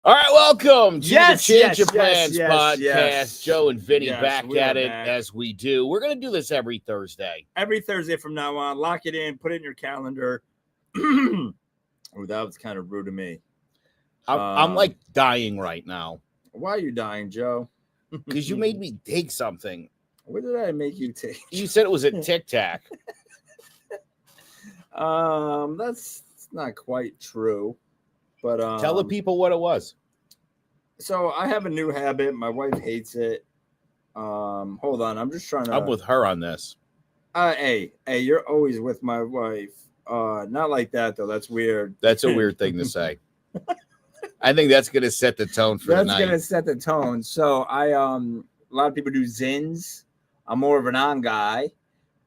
All right, welcome to the Change Your Plans podcast. Yes. Joe and Vinny back at it back. as we do. We're going to do this every Thursday. Every Thursday from now on. Lock it in. Put it in your calendar. Oh, that was kind of rude of me. I'm like dying right now. Why are you dying, Joe? Because you made me take something. What did I make you take? You said it was a Tic Tac. That's not quite true. But tell the people what it was. So I have a new habit. My wife hates it. Hold on. I'm just trying to. I'm with her on this. Hey, you're always with my wife. Not like that though. That's weird. That's a weird thing to say. I think that's going to set the tone for the night. That's going to set the tone. So a lot of people do Zins. I'm more of an on guy.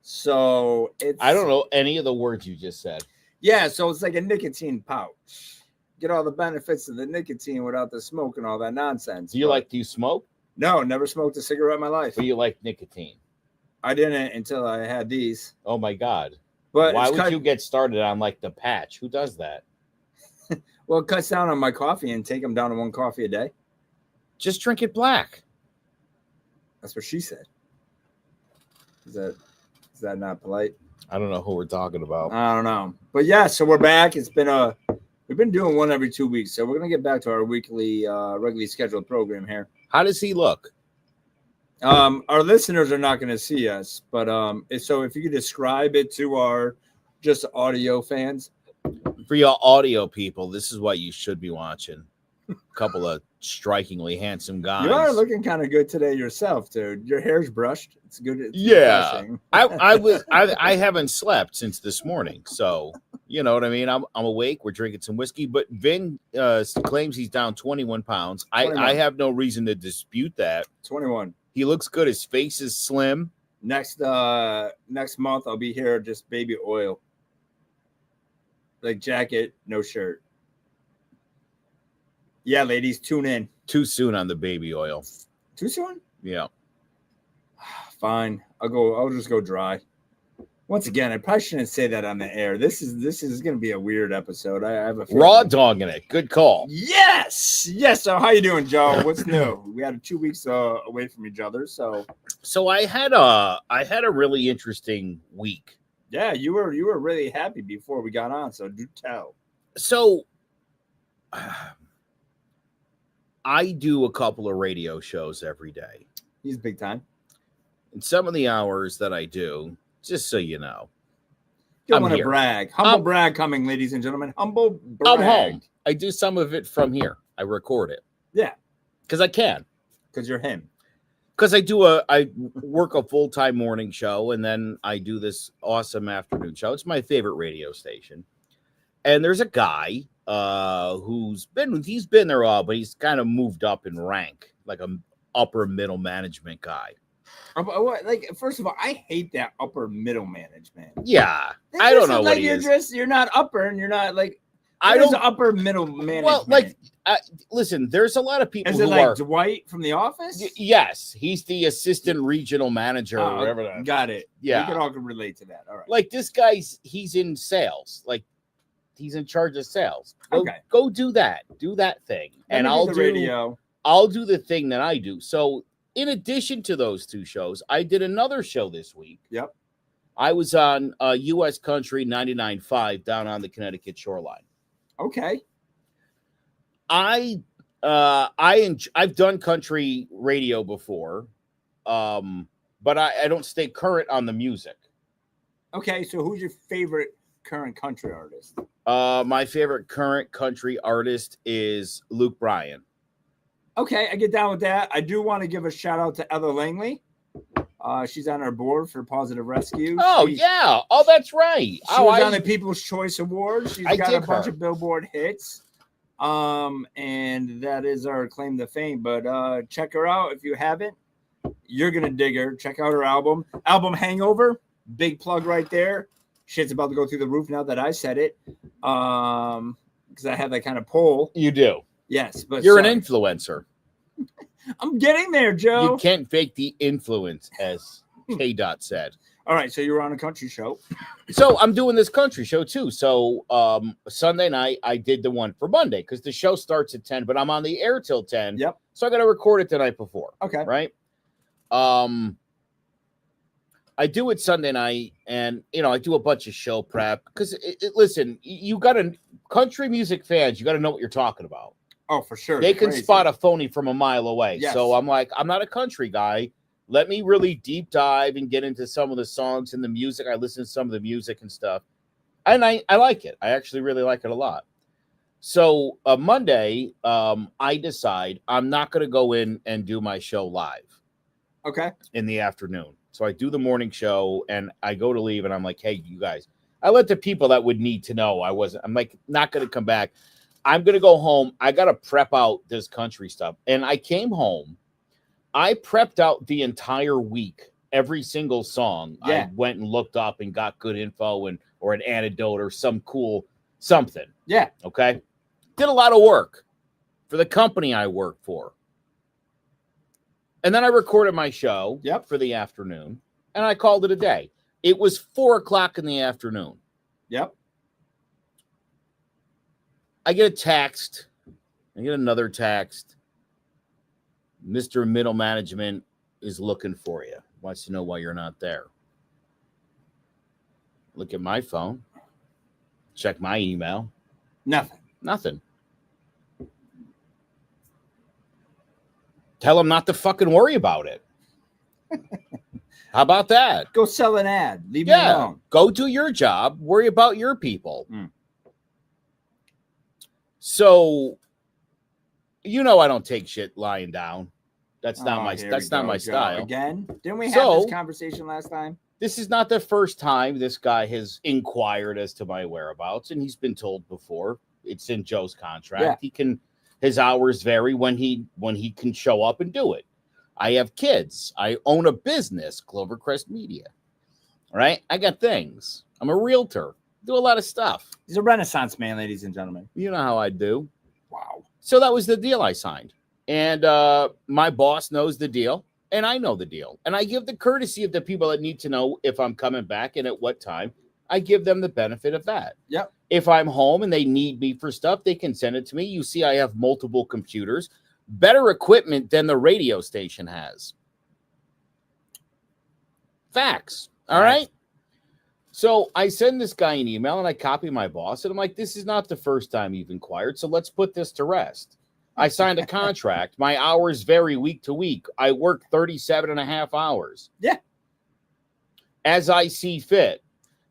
So I don't know any of the words you just said. Yeah. So it's like a nicotine pouch. Get all the benefits of the nicotine without the smoke and all that nonsense. Do you smoke? No, never smoked a cigarette in my life. But you like nicotine? I didn't until I had these. Oh my God. But why would you get started on like the patch? Who does that? Well, it cuts down on my coffee and take them down to one coffee a day. Just drink it black. That's what she said. Is that not polite? I don't know who we're talking about. I don't know. But yeah, so we're back. We've been doing one every 2 weeks, so we're going to get back to our weekly, regularly scheduled program here. How does he look? Our listeners are not going to see us, but so if you could describe it to our just audio fans. For your audio people, this is what you should be watching. A couple of strikingly handsome guys. You are looking kind of good today yourself, dude. Your hair's brushed. It's good. It's refreshing. I haven't slept since this morning, so you know what I mean. I'm awake. We're drinking some whiskey, but Vin claims he's down 21 pounds. 21. I have no reason to dispute that. 21. He looks good. His face is slim. Next month I'll be here just baby oil, like jacket, no shirt. Yeah, ladies, tune in. Too soon on the baby oil. Too soon? Yeah. Fine. I'll just go dry. Once again, I probably shouldn't say that on the air. This is going to be a weird episode. I have a raw dog in it. Good call. Yes. So how you doing, Joe? What's new? We had 2 weeks away from each other, so I had a really interesting week. Yeah, you were really happy before we got on, so do tell. So I do a couple of radio shows every day. He's big time. And some of the hours that I do, just so you know, I'm want to brag. Humble brag coming, ladies and gentlemen. Humble brag. I'm home. I do some of it from here. I record it. Yeah. Because I can. Because you're him. Because I work a full-time morning show, and then I do this awesome afternoon show. It's my favorite radio station. And there's a guy he's been there all, but he's kind of moved up in rank, like a upper middle management guy. Like, first of all, I hate that upper middle management. Yeah, I don't know what he is. You're not upper, and you're not like. I don't upper middle management. Well, like, listen, there's a lot of people. Is it like Dwight from The Office? Yes, he's the assistant regional manager or whatever. That. Got it. Yeah, we can all relate to that. All right. Like this he's in sales. Like he's in charge of sales. Go do that. Do that thing, and I'll do radio. I'll do the thing that I do. So, in addition to those two shows, I did another show this week. Yep. I was on U.S. Country 99.5 down on the Connecticut shoreline. Okay. I've done country radio before, but I don't stay current on the music. Okay, so who's your favorite current country artist? My favorite current country artist is Luke Bryan. Okay, I get down with that. I do want to give a shout out to Heather Langley. She's on our board for Positive Rescue. Yeah. Oh, that's right. She was on the People's Choice Award. She's got a bunch of Billboard hits. And that is our claim to fame. But check her out if you haven't. You're gonna dig her. Check out her album. Hangover. Big plug right there. shit's about to go through the roof now that I said it. Because I have that kind of pull. You do. Yes, but you're an influencer. I'm getting there, Joe. You can't fake the influence, as K. Dot said. All right, so you were on a country show. So I'm doing this country show too. So Sunday night I did the one for Monday because the show starts at 10, but I'm on the air till 10. Yep. So I got to record it the night before. Okay. Right. I do it Sunday night, and I do a bunch of show prep because listen, you got to country music fans. You got to know what you're talking about. Oh, for sure. They can spot a phony from a mile away. Yes. So I'm like, I'm not a country guy. Let me really deep dive and get into some of the songs and the music. I listen to some of the music and stuff. And I like it. I actually really like it a lot. So Monday, I decide I'm not going to go in and do my show live. Okay. In the afternoon. So I do the morning show and I go to leave and I'm like, hey, you guys, I let the people that would need to know I'm like, not going to come back. I'm going to go home. I got to prep out this country stuff. And I came home. I prepped out the entire week, every single song. Yeah. I went and looked up and got good info or an anecdote or some cool something. Yeah. Okay. Did a lot of work for the company I work for. And then I recorded my show for the afternoon and I called it a day. It was 4:00 in the afternoon. Yep. I get a text. I get another text. Mr. Middle Management is looking for you. Wants to know why you're not there. Look at my phone. Check my email. Nothing. Tell them not to fucking worry about it. How about that? Go sell an ad. Leave me alone. Go do your job. Worry about your people. So, I don't take shit lying down. That's not my style. Again? Didn't we have this conversation last time? This is not the first time this guy has inquired as to my whereabouts, and he's been told before. It's in Joe's contract. Yeah. His hours vary when he can show up and do it. I have kids. I own a business, Clovercrest Media. All right? I got things. I'm a realtor. Do a lot of stuff. He's a Renaissance man, ladies and gentlemen. You know how I do. Wow. So that was the deal I signed. And my boss knows the deal, and I know the deal. And I give the courtesy of the people that need to know if I'm coming back and at what time. I give them the benefit of that. Yep. If I'm home and they need me for stuff, they can send it to me. You see, I have multiple computers, better equipment than the radio station has. Facts. All right. So I send this guy an email and I copy my boss. And I'm like, this is not the first time you've inquired. So let's put this to rest. I signed a contract. My hours vary week to week. I work 37 and a half hours. Yeah. As I see fit.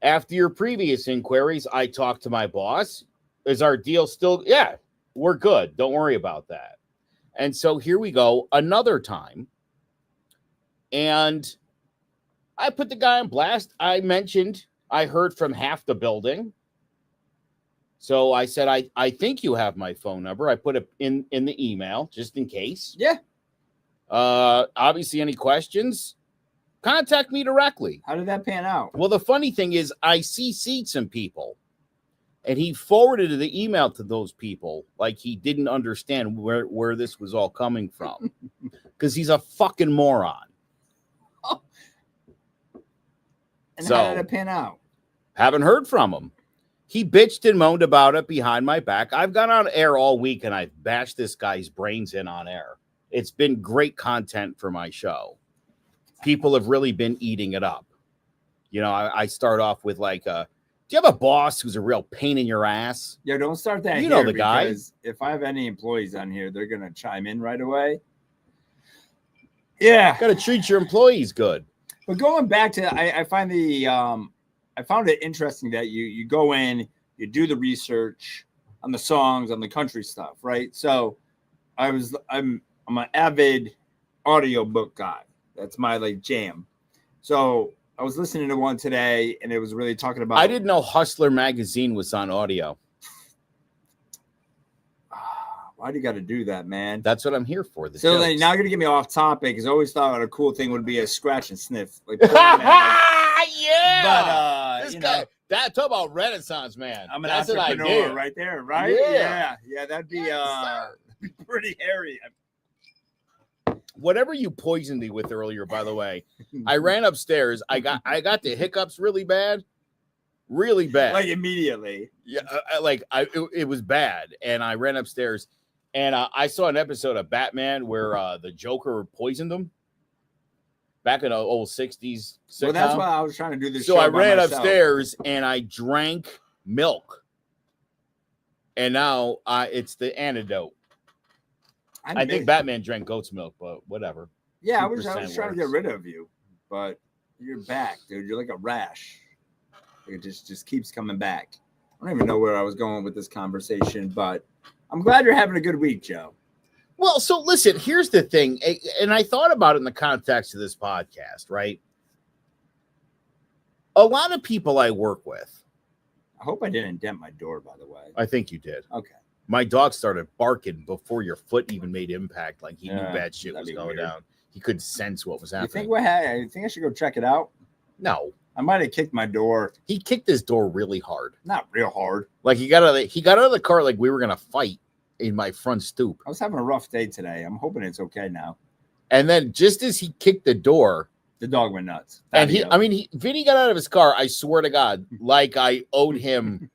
After your previous inquiries, I talked to my boss. Is our deal still? Yeah, we're good. Don't worry about that. And so here we go another time. And I put the guy on blast. I mentioned I heard from half the building. So I said, I think you have my phone number. I put it in the email just in case. Yeah. Obviously, any questions? Contact me directly. How did that pan out? Well, the funny thing is I CC'd some people and he forwarded the email to those people like he didn't understand where this was all coming from because he's a fucking moron. Oh. And how did it pan out? Haven't heard from him. He bitched and moaned about it behind my back. I've gone on air all week and I've bashed this guy's brains in on air. It's been great content for my show. People have really been eating it up. I start off with like, do you have a boss who's a real pain in your ass? Yeah, don't start that. You know the guy. Because if I have any employees on here, they're going to chime in right away. Yeah. Got to treat your employees good. But going back to, I find I found it interesting that you go in, you do the research on the songs, on the country stuff, right? So I'm an avid audiobook guy. That's my jam. So I was listening to one today and it was really talking about. I didn't know Hustler magazine was on audio. Why do you got to do that, man? That's what I'm here for. So now you're going to get me off topic because I always thought a cool thing would be a scratch and sniff. Yeah. But, guy, Talk about Renaissance man. I'm an That's an entrepreneur idea. right there, right? Yeah, that'd be pretty hairy. Whatever you poisoned me with earlier, by the way, I ran upstairs. I got the hiccups really bad. Like immediately. Yeah, it was bad, and I ran upstairs, and I saw an episode of Batman where the Joker poisoned him back in the old 60s sitcom. Well, that's why I was trying to do this. So I ran upstairs and I drank milk, and now it's the antidote. I think Batman drank goat's milk, but whatever. Yeah, I was trying to get rid of you, but you're back, dude. You're like a rash. It just keeps coming back. I don't even know where I was going with this conversation, but I'm glad you're having a good week, Joe. Well, so listen, here's the thing, and I thought about it in the context of this podcast, right? A lot of people I work with. I hope I didn't dent my door, by the way. I think you did. Okay. My dog started barking before your foot even made impact. Like he knew bad shit was going down. He could sense what was happening. You think I should go check it out? No. I might have kicked my door. He kicked his door really hard. Not real hard. Like he got out of the car like we were gonna fight in my front stoop. I was having a rough day today. I'm hoping it's okay now. And then just as he kicked the door, the dog went nuts. And Vinny got out of his car, I swear to God, like I owed him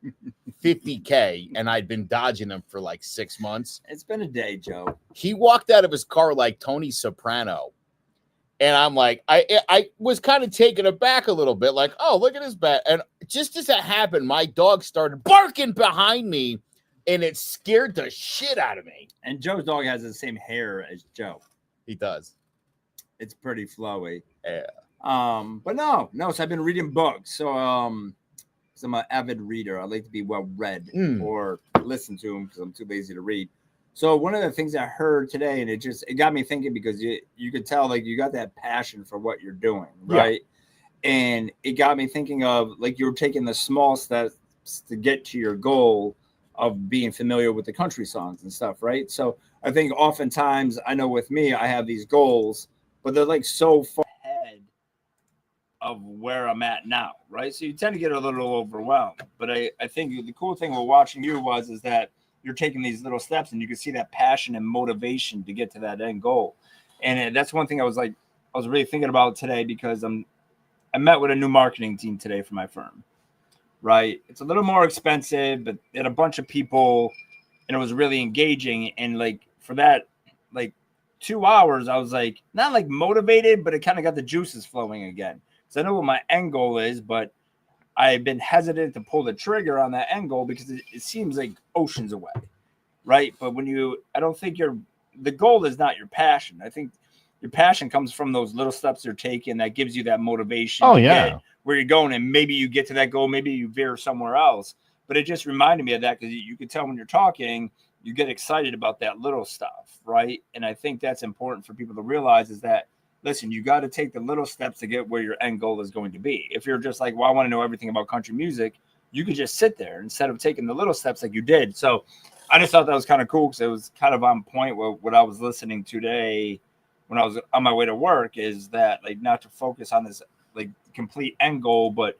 $50K and I'd been dodging him for like 6 months. It's been a day, Joe. He walked out of his car like Tony Soprano. And I'm like, I was kind of taken aback a little bit, like, oh, look at his bat. And just as that happened, my dog started barking behind me, and it scared the shit out of me. And Joe's dog has the same hair as Joe. He does. It's pretty flowy. Yeah. But no. So I've been reading books. So I'm an avid reader. I like to be well read or listen to them because I'm too lazy to read. So one of the things I heard today, and it got me thinking because you could tell like you got that passion for what you're doing, right? Yeah. And it got me thinking of like you're taking the small steps to get to your goal of being familiar with the country songs and stuff, right? So I think oftentimes, I know with me, I have these goals, but they're like so far ahead of where I'm at now, right? So you tend to get a little overwhelmed. But I think the cool thing with watching you is that you're taking these little steps and you can see that passion and motivation to get to that end goal. And that's one thing I was really thinking about today because I met with a new marketing team today for my firm, right? It's a little more expensive, but they had a bunch of people and it was really engaging. And like for that, like 2 hours, I was like, not like motivated, but it kind of got the juices flowing again. So I know what my end goal is, but I've been hesitant to pull the trigger on that end goal because it seems like oceans away, right? But I don't think the goal is not your passion. I think your passion comes from those little steps you're taking that gives you that motivation. Oh, yeah. Where you're going, and maybe you get to that goal, maybe you veer somewhere else. But it just reminded me of that because you can tell when you're talking, you get excited about that little stuff, right? And I think that's important for people to realize is that, listen, you got to take the little steps to get where your end goal is going to be. If you're just like, well, I want to know everything about country music, you could just sit there instead of taking the little steps like you did. So I just thought that was kind of cool because it was kind of on point with what I was listening today when I was on my way to work is that like not to focus on this like complete end goal, but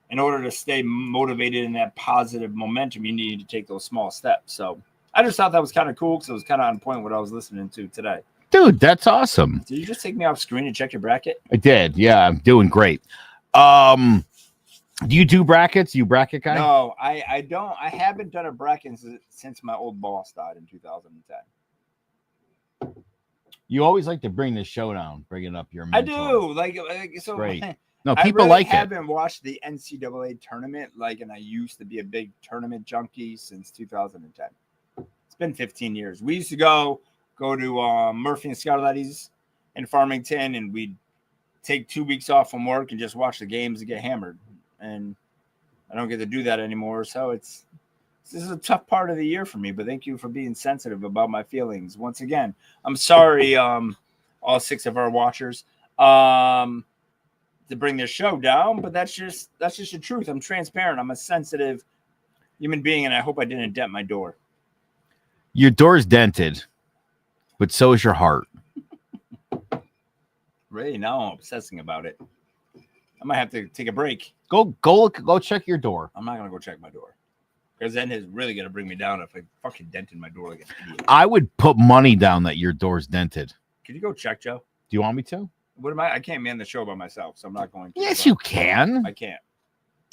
in order to stay motivated in that positive momentum, you need to take those small steps. So I just thought that was kind of cool because it was kind of on point with what I was listening to today. Dude, that's awesome. Did you just take me off screen and check your bracket? I did. Yeah, I'm doing great. Do you do brackets? You bracket guy? No, I don't. I haven't done a bracket since my old boss died in 2010. You always like to bring the show down, bringing up your mentor. I do. Like so. Great. No, people I really like it. I haven't watched the NCAA tournament and I used to be a big tournament junkie since 2010. It's been 15 years. We used to go to Murphy and Scarletti's in Farmington, and we'd take 2 weeks off from work and just watch the games and get hammered. And I don't get to do that anymore. So this is a tough part of the year for me, but thank you for being sensitive about my feelings. Once again, I'm sorry, all 6 of our watchers, to bring this show down, but that's just the truth. I'm transparent. I'm a sensitive human being, and I hope I didn't dent my door. Your door's dented, but so is your heart. Really? Now I'm obsessing about it. I might have to take a break. Go check your door. I'm not gonna go check my door because then it's really gonna bring me down if I fucking dented my door like an idiot. I would put money down that your door's dented. Can you go check, Joe? Do you want me to? What am I can't man the show by myself, so I'm not going to. Yes, you can. I can't.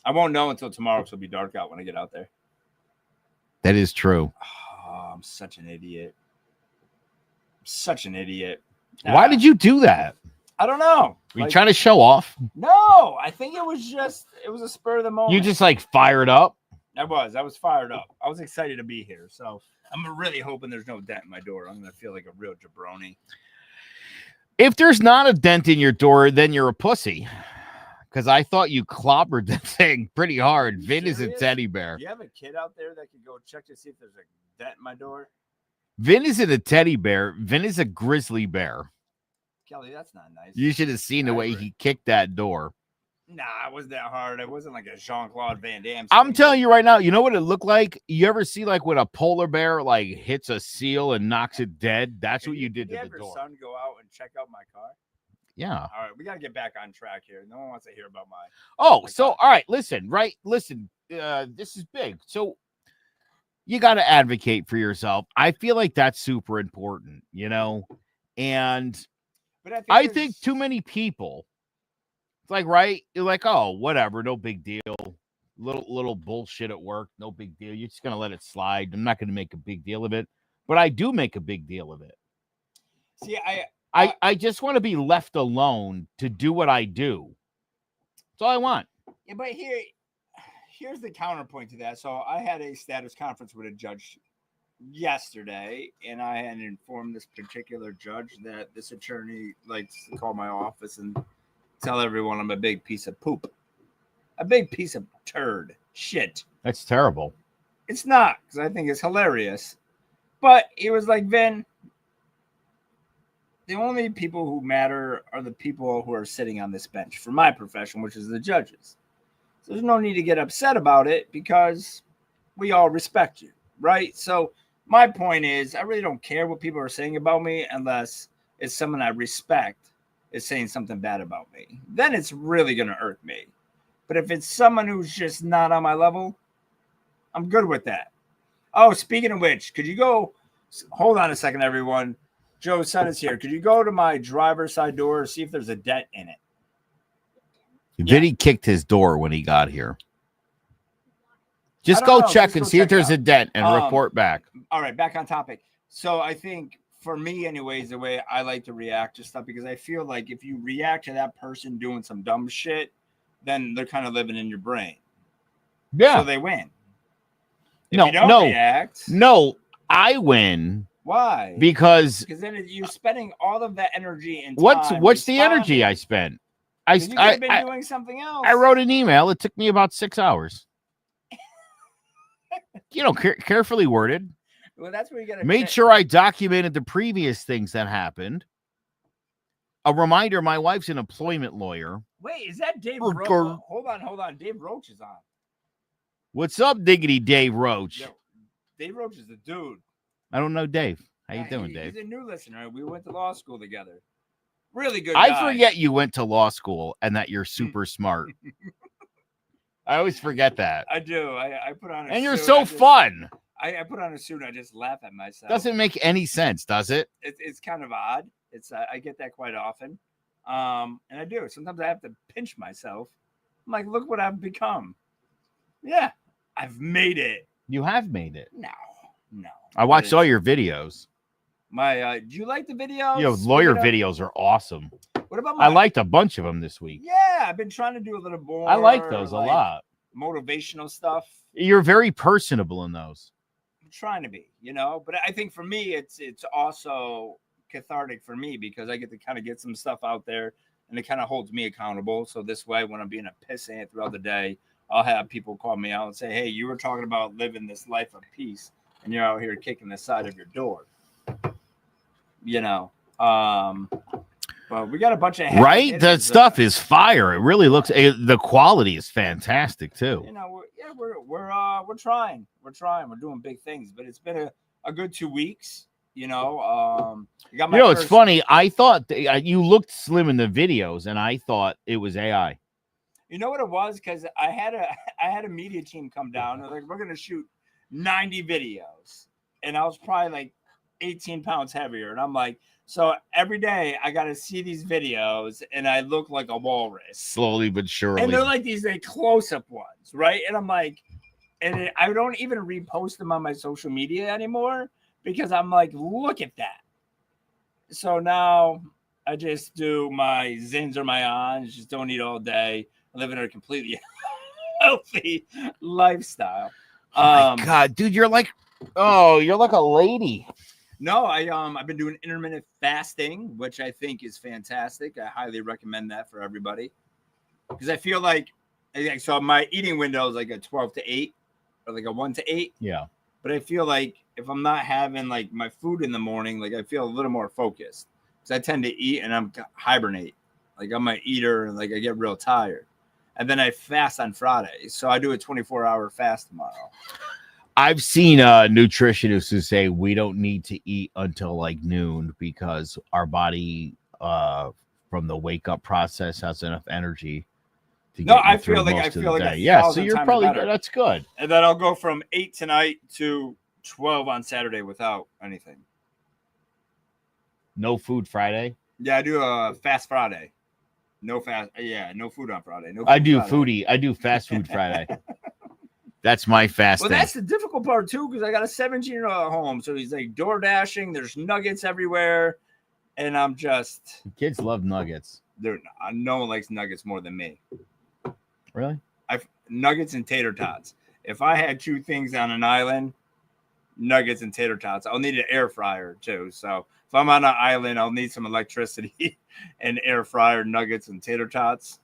I won't know until tomorrow because it'll be dark out when I get out there. That is true. Oh, I'm such an idiot. Such an idiot. Why did you do that? I don't know. Were you trying to show off? No, I think it was a spur of the moment. You just like fired up? I was fired up. I was excited to be here. So I'm really hoping there's no dent in my door. I'm going to feel like a real jabroni. If there's not a dent in your door, then you're a pussy. Because I thought you clobbered that thing pretty hard. Vin is a teddy bear. Do you have a kid out there that could go check to see if there's a dent in my door? Vin isn't a teddy bear. Vin is a grizzly bear. Kelly, that's not nice. You should have seen the way he kicked that door. Nah, it wasn't that hard. It wasn't like a Jean-Claude Van Damme. I'm telling you right now, you know what it looked like? You ever see like when a polar bear like hits a seal and knocks it dead? That's what you did to the door. Did your son go out and check out my car? Yeah. All right, we got to get back on track here. No one wants to hear about my. Oh, so all right, listen. This is big. So you got to advocate for yourself. I feel like that's super important, you know. And but I think too many people. It's like, right? You're like, oh, whatever, no big deal. Little bullshit at work, no big deal. You're just gonna let it slide. I'm not gonna make a big deal of it, but I do make a big deal of it. See, I just want to be left alone to do what I do. That's all I want. Yeah, but here's the counterpoint to that. So I had a status conference with a judge yesterday, and I had informed this particular judge that this attorney likes to call my office and tell everyone I'm a big piece of poop. A big piece of turd. Shit. That's terrible. It's not, because I think it's hilarious. But he was like, Vin, the only people who matter are the people who are sitting on this bench for my profession, which is the judges. So there's no need to get upset about it because we all respect you, right? So my point is, I really don't care what people are saying about me unless it's someone I respect is saying something bad about me. Then it's really going to irk me. But if it's someone who's just not on my level, I'm good with that. Oh, speaking of which, could you go, hold on a second, everyone. Joe's son is here. Could you go to my driver's side door and see if there's a dent in it? Vinny kicked his door when he got here. Just go check and see if there's a dent and report back. All right, back on topic. So I think for me, anyways, the way I like to react to stuff, because I feel like if you react to that person doing some dumb shit, then they're kind of living in your brain. Yeah. So they win. If you don't react, no, I win. Why? Because then you're spending all of that energy and time. What's the energy I spent? You could have been doing something else. I wrote an email. It took me about 6 hours. Carefully worded. Well, that's where you got to made sure I documented the previous things that happened. A reminder: my wife's an employment lawyer. Wait, is that Dave Roach? Hold on. Dave Roach is on. What's up, diggity Dave Roach? Yo, Dave Roach is the dude. I don't know Dave. How you doing, Dave? He's a new listener. We went to law school together. Really good guy. I forget you went to law school and that you're super smart. I always forget that. I do. I put on a and you're suit. so fun. I put on a suit and I just laugh at myself. Doesn't make any sense, does it? It's kind of odd. It's I get that quite often. And I do. Sometimes I have to pinch myself. I'm like, look what I've become. Yeah, I've made it. You have made it. No. I watched all your videos. Do you like the videos? Lawyer videos are awesome. What about I liked a bunch of them this week. Yeah, I've been trying to do a little more. I like those a lot. Motivational stuff. You're very personable in those. I'm trying to be, but I think for me, it's also cathartic for me because I get to kind of get some stuff out there and it kind of holds me accountable. So this way, when I'm being a pissant throughout the day, I'll have people call me out and say, hey, you were talking about living this life of peace and you're out here kicking the side of your door. But we got a bunch of right. That stuff is fire. It really looks. The quality is fantastic too. We're trying. We're doing big things. But it's been a good 2 weeks. It's funny. I thought you looked slim in the videos, and I thought it was AI. You know what it was? Because I had a media team come down. They're like, we're gonna shoot 90 videos, and I was probably like 18 pounds heavier, and I'm like, so every day I got to see these videos, and I look like a walrus, slowly but surely. And they're like these like close-up ones, right? And I'm like, I don't even repost them on my social media anymore because I'm like, look at that. So now I just do my zins or my ons, just don't eat all day. I live in a completely healthy lifestyle. Oh my God, dude, you're like a lady. No, I've been doing intermittent fasting, which I think is fantastic. I highly recommend that for everybody because I feel like so my eating window is like a 12 to 8 or like a 1 to 8. Yeah. But I feel like if I'm not having like my food in the morning, like I feel a little more focused because I tend to eat and I'm hibernate. Like I'm an eater and like I get real tired. And then I fast on Friday. So I do a 24-hour fast tomorrow. I've seen nutritionists who say we don't need to eat until like noon because our body from the wake up process has enough energy to get I feel like yeah, so you're probably good. That's good. And then I'll go from 8 tonight to 12 on Saturday without anything. No food Friday? Yeah, I do a fast Friday. No food on Friday. No food I do Friday. foodie. I do fast food Friday. That's my fasting. Well, that's the difficult part too, because I got a 17-year-old at home, so he's like door dashing. There's nuggets everywhere, and I'm just. Kids love nuggets. No one likes nuggets more than me. Really? Nuggets and tater tots. If I had two things on an island, nuggets and tater tots. I'll need an air fryer too. So if I'm on an island, I'll need some electricity and air fryer nuggets and tater tots.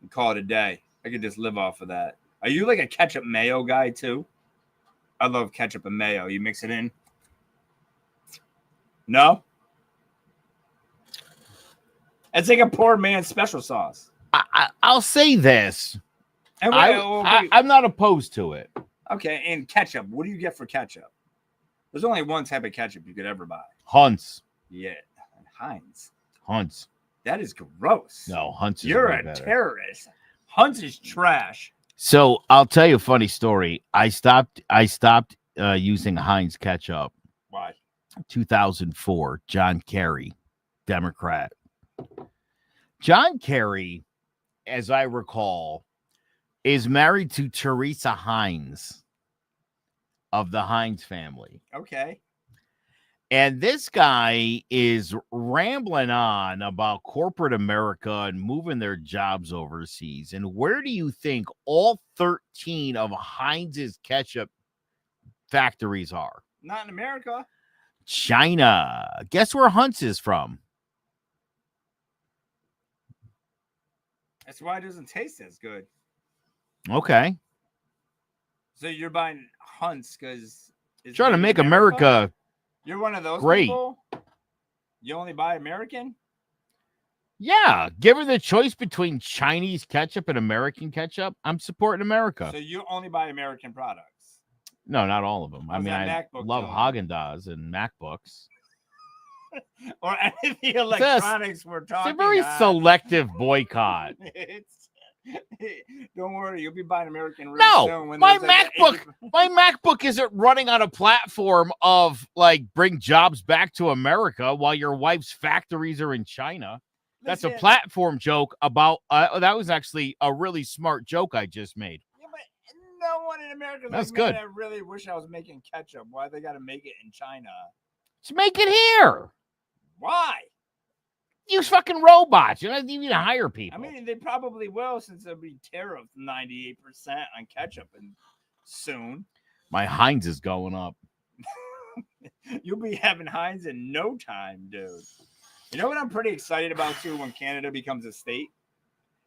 And call it a day. I could just live off of that. Are you like a ketchup mayo guy too? I love ketchup and mayo. You mix it in? No? It's like a poor man's special sauce. I'll say this. And I'm not opposed to it. Okay, and ketchup. What do you get for ketchup? There's only one type of ketchup you could ever buy. Hunt's. Yeah, Heinz. Hunt's. That is gross. No, Hunt's is You're a better. terrorist. Hunt's is trash. So I'll tell you a funny story. I stopped using Heinz ketchup. Why? 2004. John Kerry, Democrat. John Kerry, as I recall, is married to Teresa Heinz of the Heinz family. Okay. And this guy is rambling on about corporate America and moving their jobs overseas. And where do you think all 13 of Heinz's ketchup factories are? Not in America. China. Guess where Hunt's is from? That's why it doesn't taste as good. Okay. So you're buying Hunt's because it's trying to make America You're one of those great. people? You only buy American? Yeah. Given the choice between Chinese ketchup and American ketchup, I'm supporting America. So you only buy American products? No, not all of them. I mean, I love Haagen-Dazs and MacBooks. Or any of the electronics we're talking about. It's a very selective boycott. Don't worry, you'll be buying American real soon. When my MacBook isn't running on a platform of like bring jobs back to America while your wife's factories are in China. That's a platform joke about that was actually a really smart joke I just made. Yeah, but no one in America. That's like, good. Man, I really wish I was making ketchup. Why they got to make it in China? Just make it here. Why? Use fucking robots. You don't even hire people. I mean, they probably will since there'll be tariff 98% on ketchup and soon. My Heinz is going up. You'll be having Heinz in no time, dude. You know what I'm pretty excited about too when Canada becomes a state?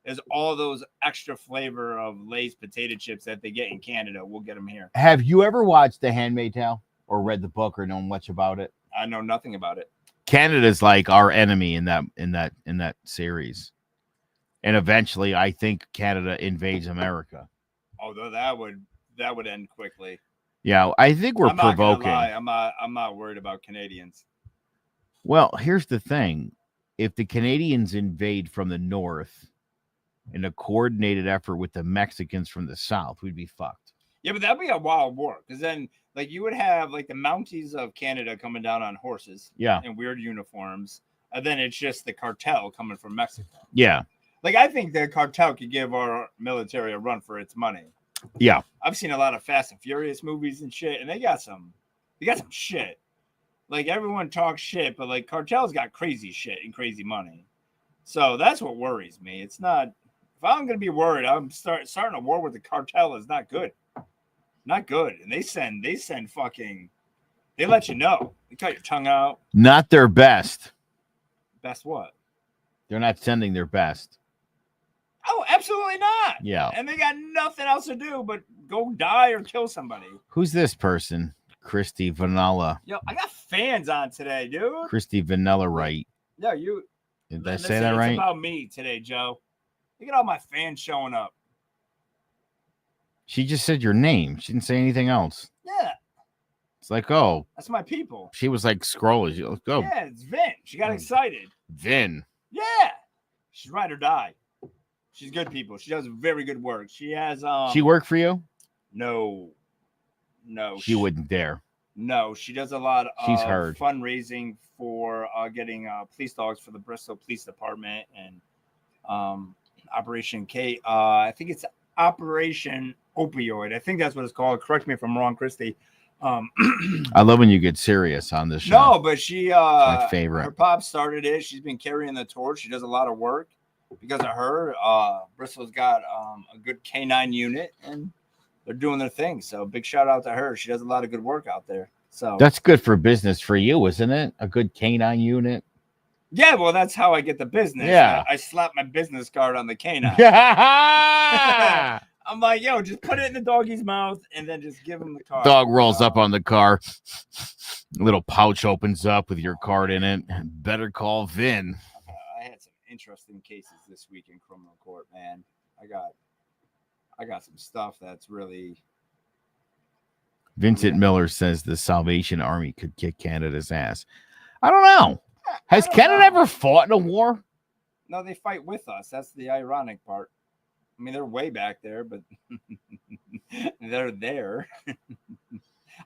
Is all those extra flavor of Lay's potato chips that they get in Canada. We'll get them here. Have you ever watched The Handmaid's Tale or read the book or know much about it? I know nothing about it. Canada's like our enemy in that series. And eventually I think Canada invades America. Although that would end quickly. Yeah, I think we're provoking. I'm not worried about Canadians. Well, here's the thing. If the Canadians invade from the north, in a coordinated effort with the Mexicans from the South, we'd be fucked. Yeah, but that'd be a wild war because then, like, you would have like the Mounties of Canada coming down on horses, Yeah, in weird uniforms, and then it's just the cartel coming from Mexico. yeah, Like, I think the cartel could give our military a run for its money. yeah. I've seen a lot of Fast and Furious movies and shit, and they got some shit. Like, everyone talks shit, but like cartels got crazy shit and crazy money. So that's what worries me. It's not. If I'm gonna be worried, I'm starting a war with the cartel is not good. Not good. And they send fucking. They let you know. They cut your tongue out. Not their best. Best what? They're not sending their best. Oh, absolutely not. Yeah. And they got nothing else to do but go die or kill somebody. Who's this person? Christy Vanilla. Yo, I got fans on today, dude. Christy Vanilla, right? Yeah, you. Did I say that right? It's about me today, Joe. Look at all my fans showing up. She just said your name. She didn't say anything else. Yeah. It's like, oh. That's my people. She was like scrolling. She was, oh. Yeah, it's Vin. She got excited. Vin. Yeah. She's ride or die. She's good people. She does very good work. She has She work for you? No. She wouldn't dare. No, she does a lot She's of heard. fundraising for getting police dogs for the Bristol Police Department and Operation K. I think it's Operation Opioid. I think that's what it's called. Correct me if I'm wrong, Christy. I love when you get serious on this show. No, but she my favorite. Her pop started it. She's been carrying the torch. She does a lot of work because of her. Bristol's got a good K9 unit and they're doing their thing. So big shout out to her. She does a lot of good work out there. So that's good for business for you, isn't it? A good canine unit. Yeah, well, that's how I get the business. Yeah. I slap my business card on the canine. Yeah. I'm like, yo, just put it in the doggy's mouth and then just give him the card. Dog rolls up on the car. Little pouch opens up with your card in it. Better call Vin. I had some interesting cases this week in criminal court, man. I got some stuff that's really. Vincent Miller says the Salvation Army could kick Canada's ass. I don't know. Has Canada ever fought in a war? No, they fight with us. That's the ironic part. I mean, they're way back there, but they're there.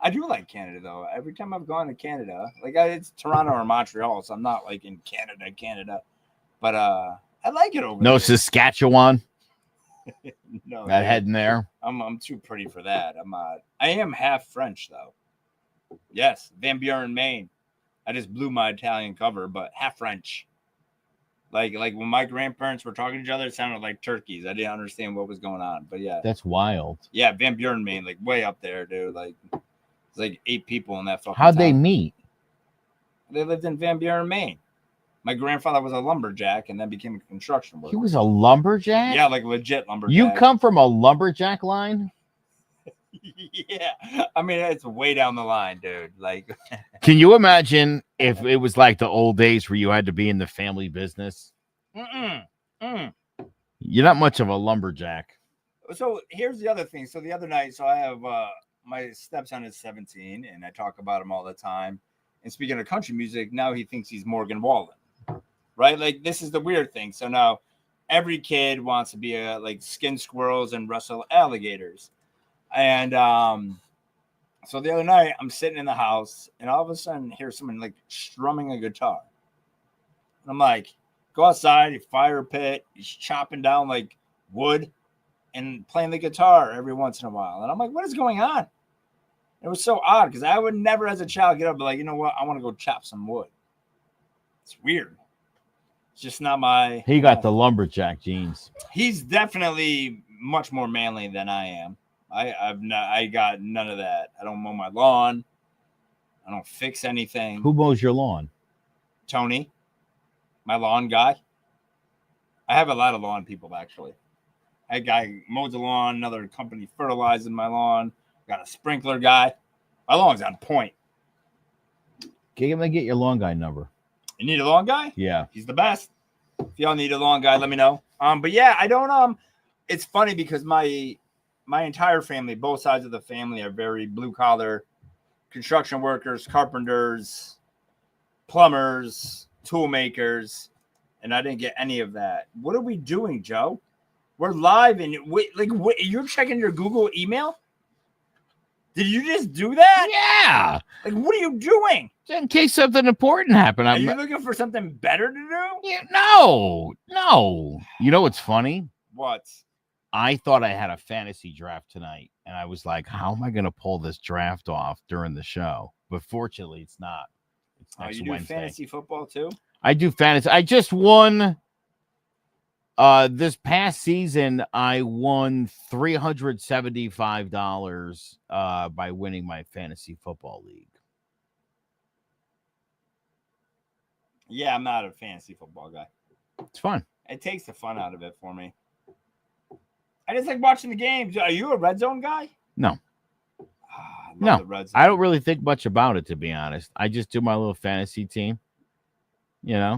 I do like Canada, though. Every time I've gone to Canada, like it's Toronto or Montreal, so I'm not like in Canada. But I like it over there. No Saskatchewan? No, that heading there. I'm too pretty for that. I am half French, though. Yes, Van Buren, Maine. I just blew my Italian cover, but half French. Like when my grandparents were talking to each other, it sounded like turkeys. I didn't understand what was going on, but yeah. That's wild. Yeah, Van Buren, Maine, like way up there, dude. Like it's like 8 people in that fucking How'd town. they meet? They lived in Van Buren, Maine. My grandfather was a lumberjack and then became a construction worker. He was a lumberjack? Yeah, like legit lumberjack. You come from a lumberjack line? Yeah. I mean, it's way down the line, dude. Like, can you imagine if it was like the old days where you had to be in the family business? You're not much of a lumberjack. So here's the other thing. So the other night, I have my stepson is 17 and I talk about him all the time. And speaking of country music, now he thinks he's Morgan Wallen, right? Like this is the weird thing. So now every kid wants to be like skin squirrels and wrestle alligators. And so the other night I'm sitting in the house and all of a sudden hear someone like strumming a guitar. And I'm like, go outside, you fire a pit, he's chopping down like wood and playing the guitar every once in a while. And I'm like, what is going on? It was so odd because I would never as a child get up and be like, you know what? I want to go chop some wood. It's weird. It's just not my. He got the lumberjack genes. He's definitely much more manly than I am. I got none of that. I don't mow my lawn. I don't fix anything. Who mows your lawn? Tony, my lawn guy. I have a lot of lawn people actually. That guy mows the lawn. Another company fertilizing my lawn. Got a sprinkler guy. My lawn's on point. Can I get your lawn guy number? You need a lawn guy? Yeah. He's the best. If y'all need a lawn guy, let me know. But yeah, I don't it's funny because my entire family, both sides of the family are very blue collar construction workers, carpenters, plumbers, tool makers, and I didn't get any of that. What are we doing, Joe? We're live, and you're checking your Google email. Did you just do that? Yeah. Like, what are you doing? In case something important happened. Are you looking for something better to do? Yeah, no. You know what's funny? What? I thought I had a fantasy draft tonight, and I was like, how am I going to pull this draft off during the show? But fortunately, it's not. It's next you do Wednesday. fantasy football too? I do fantasy. I just won this past season. I won $375 by winning my fantasy football league. Yeah, I'm not a fantasy football guy. It's fun. It takes the fun out of it for me. I just like watching the games. Are you a red zone guy? No. No. The red zone. I don't really think much about it, to be honest. I just do my little fantasy team, Yeah.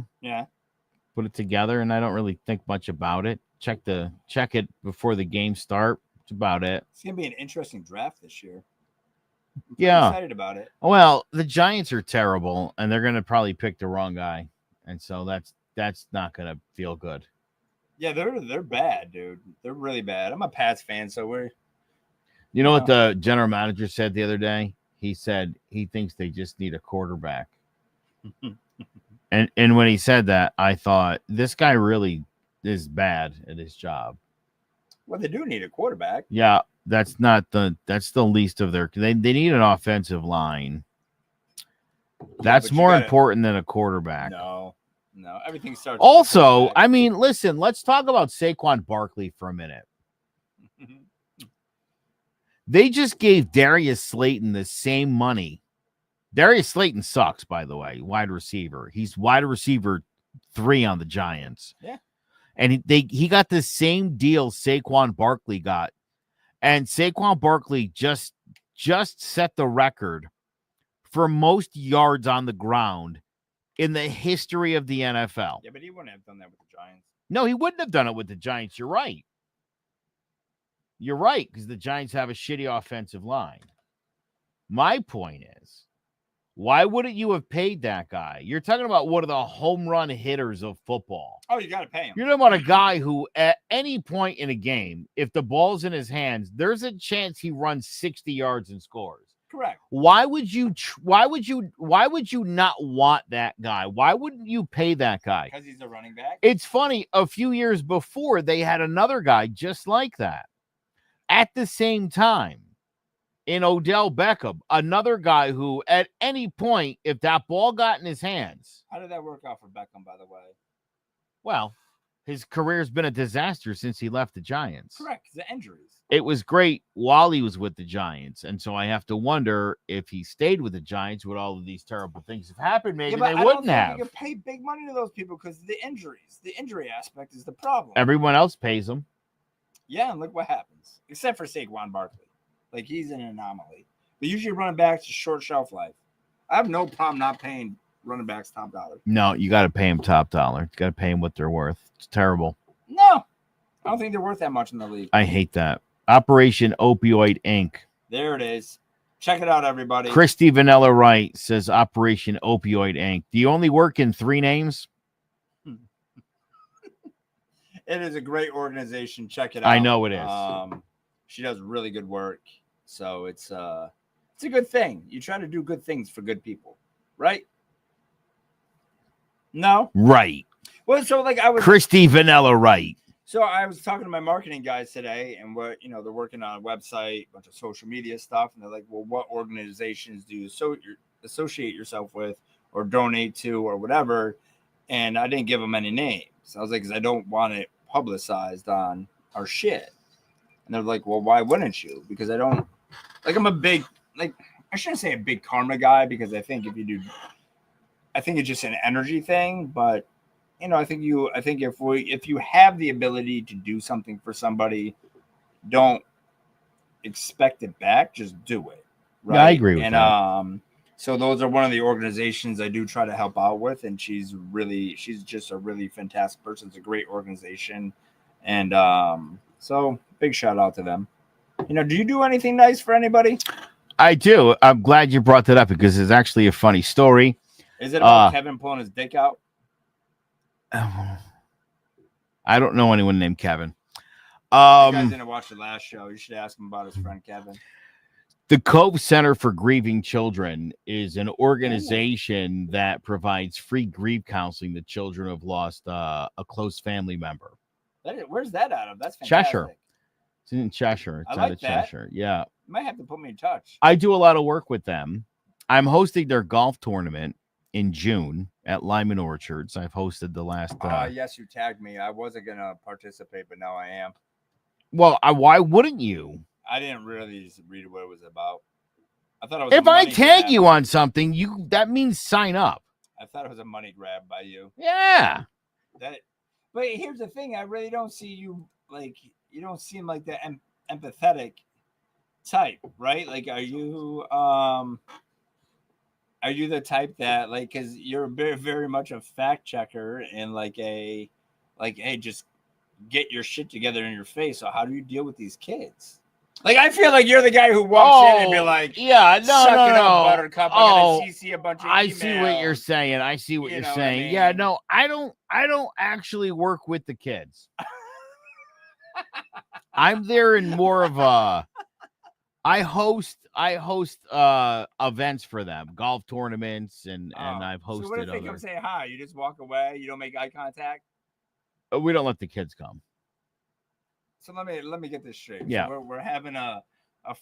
Put it together, and I don't really think much about it. Check it before the games start. That's about it. It's gonna be an interesting draft this year. I'm excited about it. Well, the Giants are terrible, and they're gonna probably pick the wrong guy, and so that's not gonna feel good. Yeah, they're bad, dude. They're really bad. I'm a Pats fan, so we're. You know what the general manager said the other day? He said he thinks they just need a quarterback. And when he said that, I thought this guy really is bad at his job. Well, they do need a quarterback. Yeah, that's the least of their. They need an offensive line. That's more important than a quarterback. No, everything starts. Also, I mean, listen, let's talk about Saquon Barkley for a minute. They just gave Darius Slayton the same money. Darius Slayton sucks, by the way, wide receiver. He's wide receiver 3 on the Giants. Yeah. And he got the same deal Saquon Barkley got. And Saquon Barkley just set the record for most yards on the ground in the history of the NFL. Yeah, but he wouldn't have done that with the Giants. No, he wouldn't have done it with the Giants. You're right. You're right, because the Giants have a shitty offensive line. My point is, why wouldn't you have paid that guy? You're talking about one of the home run hitters of football. Oh, you got to pay him. You're talking about a guy who, at any point in a game, if the ball's in his hands, there's a chance he runs 60 yards and scores. Correct. Why would you not want that guy? Why wouldn't you pay that guy? Because he's a running back. It's funny. A few years before, they had another guy just like that. At the same time, in Odell Beckham, another guy who, at any point, if that ball got in his hands. How did that work out for Beckham, by the way? Well, his career's been a disaster since he left the Giants. Correct, the injuries. It was great while he was with the Giants, and so I have to wonder if he stayed with the Giants, would all of these terrible things have happened? Maybe they wouldn't have. You could pay big money to those people because the injuries. The injury aspect is the problem. Everyone else pays them. Yeah, and look what happens. Except for Saquon Barkley. Like, he's an anomaly. But usually running backs is short shelf life. I have no problem not paying running backs top dollar. No, you got to pay them top dollar. You got to pay them what they're worth. It's terrible. No, I don't think they're worth that much in the league. I hate that. Operation Opioid Inc. There it is. Check it out, everybody. Christy Vanilla Wright says Operation Opioid Inc. Do you only work in 3 names? It is a great organization. Check it out. I know it is. She does really good work. So it's a good thing. You try to do good things for good people, right? No? Right. Well, so like Christy Vanilla Wright. So I was talking to my marketing guys today, and they're working on a website, a bunch of social media stuff, and they're like, well, what organizations do you associate yourself with or donate to or whatever? And I didn't give them any names. I was like, because I don't want it publicized on our shit. And they're like, well, why wouldn't you? Because I don't, like, I'm a big, like, I shouldn't say a big karma guy, because I think I think it's just an energy thing, but I think if you have the ability to do something for somebody, don't expect it back, just do it. Right? Yeah, I agree with that. So those are one of the organizations I do try to help out with, and she's just a really fantastic person. It's a great organization, and so big shout out to them. Do you do anything nice for anybody? I do. I'm glad you brought that up, because it's actually a funny story. Is it about Kevin pulling his dick out? I don't know anyone named Kevin. guys didn't watch the last show. You should ask him about his friend Kevin. The Cove Center for Grieving Children is an organization that provides free grief counseling to children who have lost a close family member. Where's that out of? That's fantastic. Cheshire. It's in Cheshire. It's I out like of that. Cheshire. Yeah. You might have to put me in touch. I do a lot of work with them. I'm hosting their golf tournament in June at Lyman Orchards. I've hosted the last. Yes, you tagged me. I wasn't gonna participate, but now I am. Well, why wouldn't you? I didn't really read what it was about. I thought it was. If I tag you on something, that means sign up. I thought it was a money grab by you. Yeah. But here's the thing: I really don't see you like. You don't seem like the empathetic type, right? Like, are you the type that like, because you're very, very much a fact checker and like hey, just get your shit together in your face. So how do you deal with these kids? Like, I feel like you're the guy who walks in and be like, yeah, no, Buttercup. I'm gonna CC a bunch of emails. I see what you're saying. I see what you're saying. What I mean? Yeah, no, I don't actually work with the kids. I'm there in more of a. I host events for them, golf tournaments, and I've hosted. So what if they come say hi? You just walk away. You don't make eye contact. We don't let the kids come. So let me get this straight. Yeah, so we're having a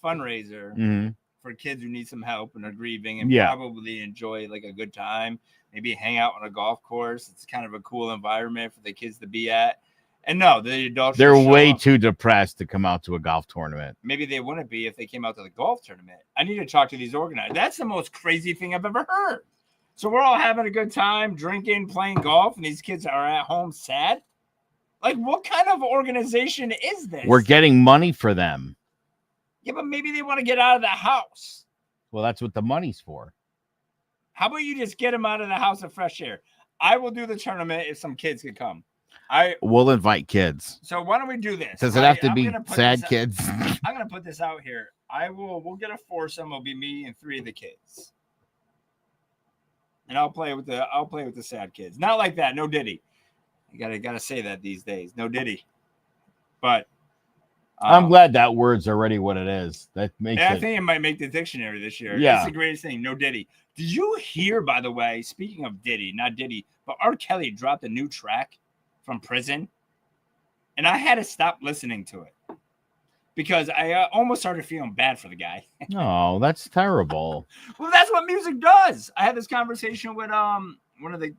fundraiser for kids who need some help and are grieving and probably enjoy like a good time. Maybe hang out on a golf course. It's kind of a cool environment for the kids to be at. And no, the adults, they're way too depressed to come out to a golf tournament. Maybe they wouldn't be if they came out to the golf tournament. I need to talk to these organizers. That's the most crazy thing I've ever heard. So we're all having a good time, drinking, playing golf, and these kids are at home sad. Like, what kind of organization is this? We're getting money for them. Yeah, but maybe they want to get out of the house. Well, that's what the money's for. How about you just get them out of the house of fresh air? I will do the tournament if some kids can come. We'll invite kids. So why don't we do this? Does it have to be sad kids? I'm gonna put this out here. We'll get a foursome. It'll be me and 3 of the kids. And I'll play with the sad kids. Not like that, no Diddy. You gotta say that these days. No Diddy. But I'm glad that word's already what it is. That makes I think it might make the dictionary this year. Yeah. It's the greatest thing. No Diddy. Did you hear, by the way, speaking of Diddy, not Diddy, but R. Kelly dropped a new track from prison, and I had to stop listening to it because I almost started feeling bad for the guy. No, that's terrible. Well, that's what music does. I had this conversation with one of the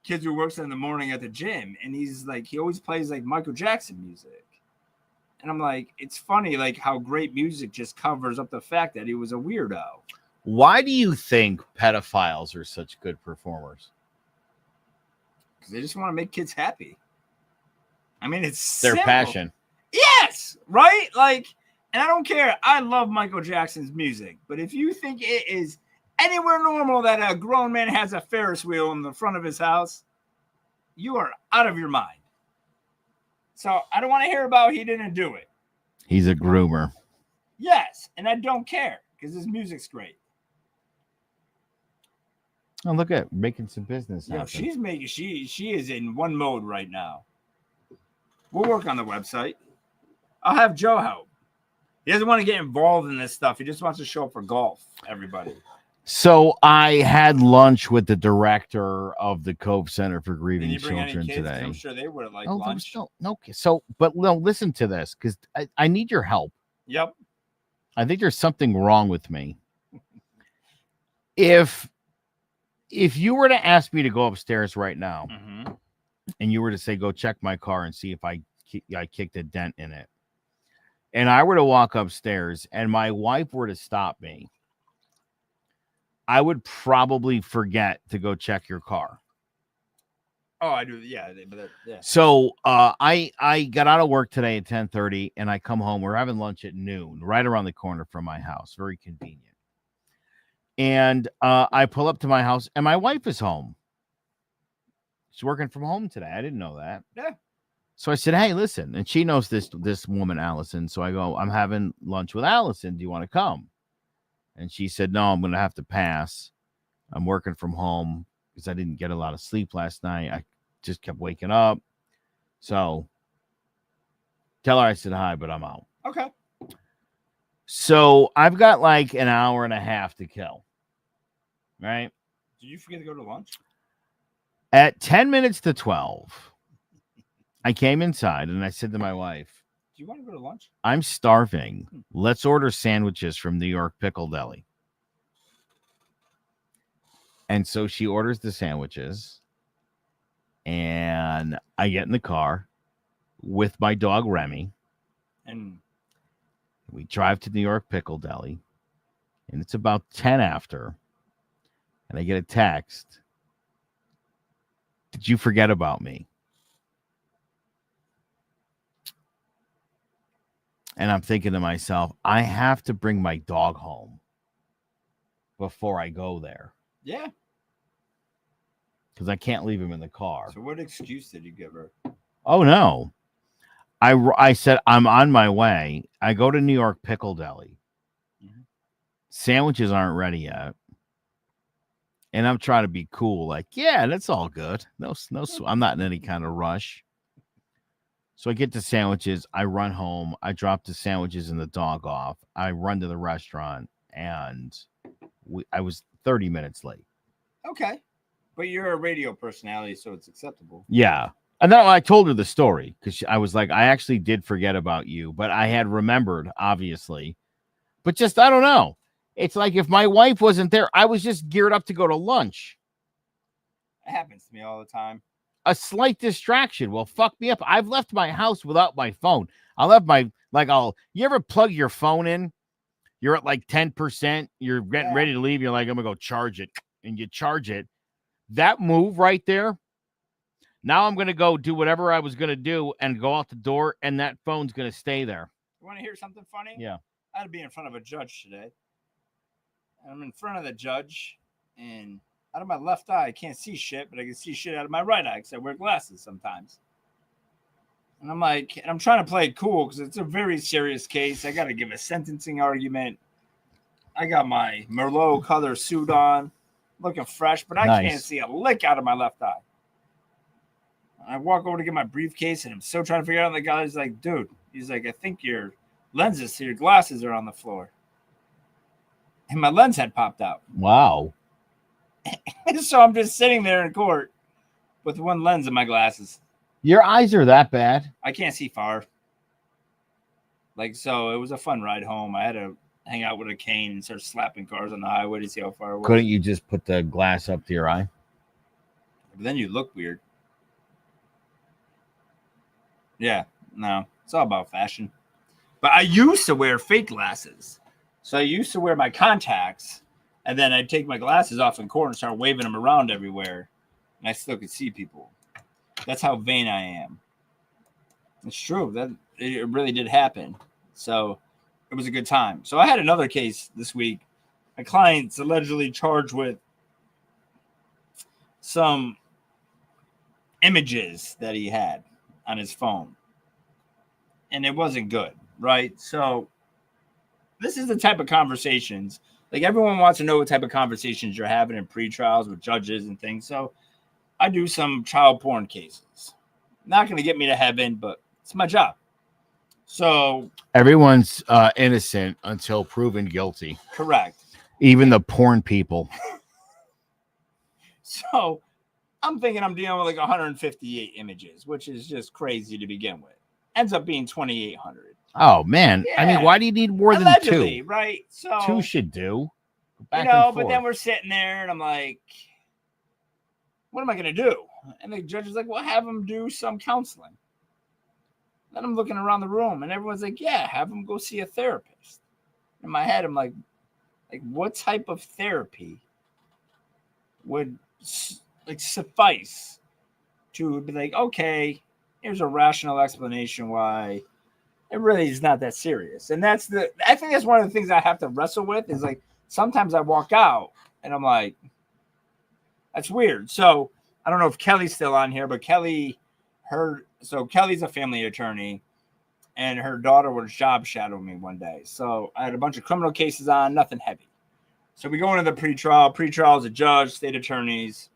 kids who works in the morning at the gym, and he's like, he always plays like Michael Jackson music, and I'm like, it's funny like how great music just covers up the fact that he was a weirdo. Why do you think pedophiles are such good performers? Because they just want to make kids happy. I mean, it's their simple. passion. Yes, right? Like, and I don't care. I love Michael Jackson's music. But if you think it is anywhere normal that a grown man has a Ferris wheel in the front of his house, you are out of your mind. So I don't want to hear about he didn't do it. He's a groomer. Yes, and I don't care because his music's great. Oh, look at making some business happen. She's making she is in one mode right now. We'll work on the website. I'll have Joe help. He doesn't want to get involved in this stuff. He just wants to show up for golf, everybody. So I had lunch with the director of the Cove Center for Grieving Children today. I'm sure they would have liked lunch. No. So, but no, listen to this because I need your help. Yep. I think there's something wrong with me. If you were to ask me to go upstairs right now, and you were to say, go check my car and see if I kicked a dent in it, and I were to walk upstairs and my wife were to stop me, I would probably forget to go check your car. Oh, I do. Yeah. So I got out of work today at 10:30 and I come home. We're having lunch at noon, right around the corner from my house. Very convenient. And I pull up to my house and my wife is home. She's working from home today. I didn't know that. Yeah. So I said, hey, listen. And she knows this woman, Allison. So I go, I'm having lunch with Allison. Do you want to come? And she said, no, I'm going to have to pass. I'm working from home because I didn't get a lot of sleep last night. I just kept waking up. So Tell her I said hi, but I'm out. Okay. So I've got like an hour and a half to kill. Right? Did you forget to go to lunch? At 10 minutes to 12, I came inside and I said to my wife, Do you want to go to lunch? I'm starving. Let's order sandwiches from New York Pickle Deli. And so she orders the sandwiches, and I get in the car with my dog Remy, And we drive to New York Pickle Deli, and it's about 10 after, and I get a text. Did you forget about me? And I'm thinking to myself, I have to bring my dog home before I go there. yeah. Because I can't leave him in the car. So what excuse did you give her? Oh, no. I said, I'm on my way. I go to New York Pickle Deli. Mhm. Sandwiches aren't ready yet. And I'm trying to be cool. Like, yeah, that's all good. No, I'm not in any kind of rush. So I get the sandwiches. I run home. I drop the sandwiches and the dog off. I run to the restaurant. And I was 30 minutes late. Okay. But you're a radio personality, so it's acceptable. Yeah. And then I told her the story because I was like, I actually did forget about you, but I had remembered, obviously. But just, I don't know. It's like if my wife wasn't there, I was just geared up to go to lunch. It happens to me all the time. A slight distraction will fuck me up. I've left my house without my phone. I left my, you ever plug your phone in? You're at like 10%. You're getting ready to leave. You're like, I'm going to go charge it. And you charge it. That move right there. Now I'm going to go do whatever I was going to do and go out the door, and that phone's going to stay there. You want to hear something funny? Yeah. I had to be in front of a judge today. And I'm in front of the judge, and out of my left eye, I can't see shit, but I can see shit out of my right eye because I wear glasses sometimes. And I'm like, and I'm trying to play it cool because it's a very serious case. I got to give a sentencing argument. I got my Merlot color suit on, looking fresh, but I can't see a lick out of my left eye. I walk over to get my briefcase, and I'm still trying to figure out. The guy's like, dude, he's like, I think your lenses to your glasses are on the floor. And my lens had popped out. Wow. So I'm just sitting there in court with one lens in my glasses. Your eyes are that bad? I can't see far. So it was a fun ride home. I had to hang out with a cane and start slapping cars on the highway to see how far it was. Couldn't you just put the glass up to your eye? But then you look weird. Yeah, no, it's all about fashion. But I used to wear fake glasses. So I used to wear my contacts, and then I'd take my glasses off in court and start waving them around everywhere. And I still could see people. That's how vain I am. It's true. That it really did happen. So it was a good time. So I had another case this week. My client's allegedly charged with some images that he had on his phone. And it wasn't good, right? So this is the type of conversations, like everyone wants to know what type of conversations you're having in pre-trials with judges and things. So I do some child porn cases. Not going to get me to heaven, but it's my job. So everyone's innocent until proven guilty. Correct. Even the porn people. So I'm thinking I'm dealing with like 158 images, which is just crazy to begin with. Ends up being 2,800. Oh, man. Yeah. I mean, why do you need more Allegedly, than two? Right? So 2 should do. Back but then we're sitting there and I'm like, what am I going to do? And the judge is like, well, have him do some counseling. Then I'm looking around the room and everyone's like, yeah, have him go see a therapist. In my head, I'm like what type of therapy would suffice to be like, okay, here's a rational explanation why it really is not that serious. And I think that's one of the things I have to wrestle with is like, sometimes I walk out and I'm like, that's weird. So I don't know if Kelly's still on here, but Kelly's a family attorney and her daughter was job shadowing me one day. So I had a bunch of criminal cases on, nothing heavy. So we go into the pre-trial. Pre-trial is a judge, state attorneys.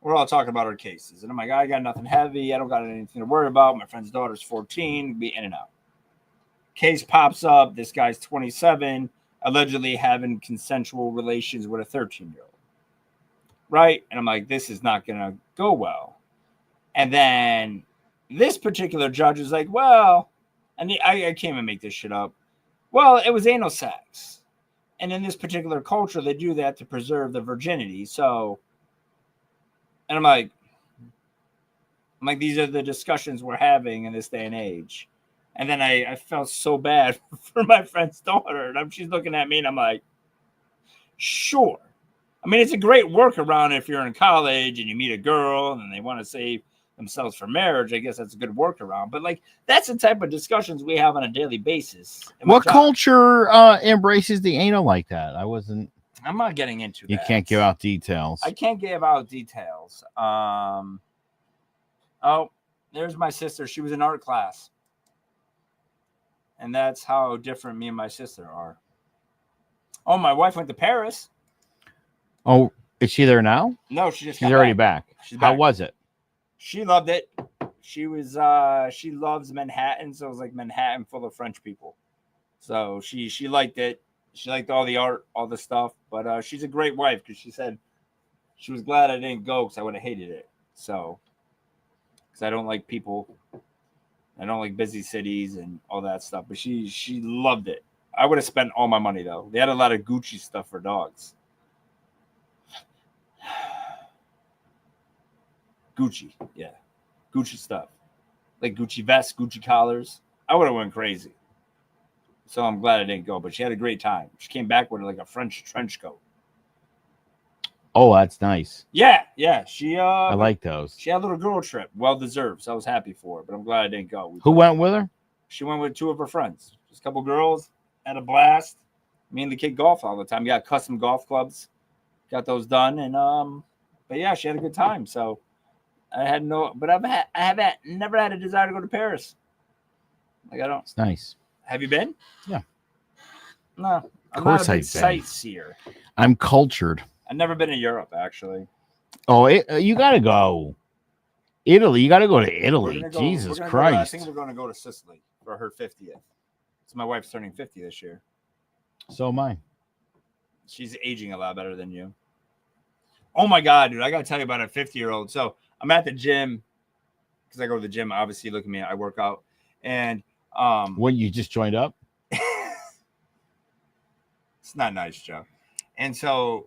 We're all talking about our cases. And I'm like, I got nothing heavy. I don't got anything to worry about. My friend's daughter's 14. Be in and out. case pops up. This guy's 27, allegedly having consensual relations with a 13-year-old. Right? And I'm like, this is not going to go well. And then this particular judge is like, well, and I can't even make this shit up. Well, it was anal sex. And in this particular culture, they do that to preserve the virginity. So, and I'm like, these are the discussions we're having in this day and age. And then I felt so bad for my friend's daughter. And she's looking at me and I'm like, sure. I mean, it's a great workaround if you're in college and you meet a girl and they want to save themselves for marriage. I guess that's a good workaround. But like, that's the type of discussions we have on a daily basis. What culture embraces the anal like that? I'm not getting into that. You can't give out details. I can't give out details. Oh, there's my sister. She was in art class. And that's how different me and my sister are. Oh, my wife went to Paris. Oh, is she there now? No, she's already back. How was it? She loved it. She loves Manhattan, so it was like Manhattan full of French people. So she liked it. She liked all the art, all the stuff. But she's a great wife because she said she was glad I didn't go because I would have hated it. So, because I don't like people. I don't like busy cities and all that stuff. But she loved it. I would have spent all my money, though. They had a lot of Gucci stuff for dogs. Gucci, yeah. Gucci stuff. Like Gucci vests, Gucci collars. I would have went crazy. So I'm glad I didn't go. But she had a great time. She came back with like a French trench coat. Oh, that's nice. Yeah. I like those. She had a little girl trip. Well deserved. So I was happy for her. But I'm glad I didn't go. Who went with her? She went with two of her friends. Just a couple girls. Had a blast. Me and the kid golf all the time. We got custom golf clubs. Got those done. And but yeah, she had a good time. So I had never had a desire to go to Paris. Like I don't. It's nice. Have you been? Yeah. No. Of course I'm not a I've big sightseer. I'm cultured. I've never been to Europe, actually. Oh, you got to go. Italy. You got to go to Italy. Jesus Christ. I think we're going to go to Sicily for her 50th. So my wife's turning 50 this year. So am I. She's aging a lot better than you. Oh, my God, dude. I got to tell you about a 50-year-old. So I'm at the gym because I go to the gym. Obviously, look at me. I work out. And when you just joined up? It's not nice, Joe. And so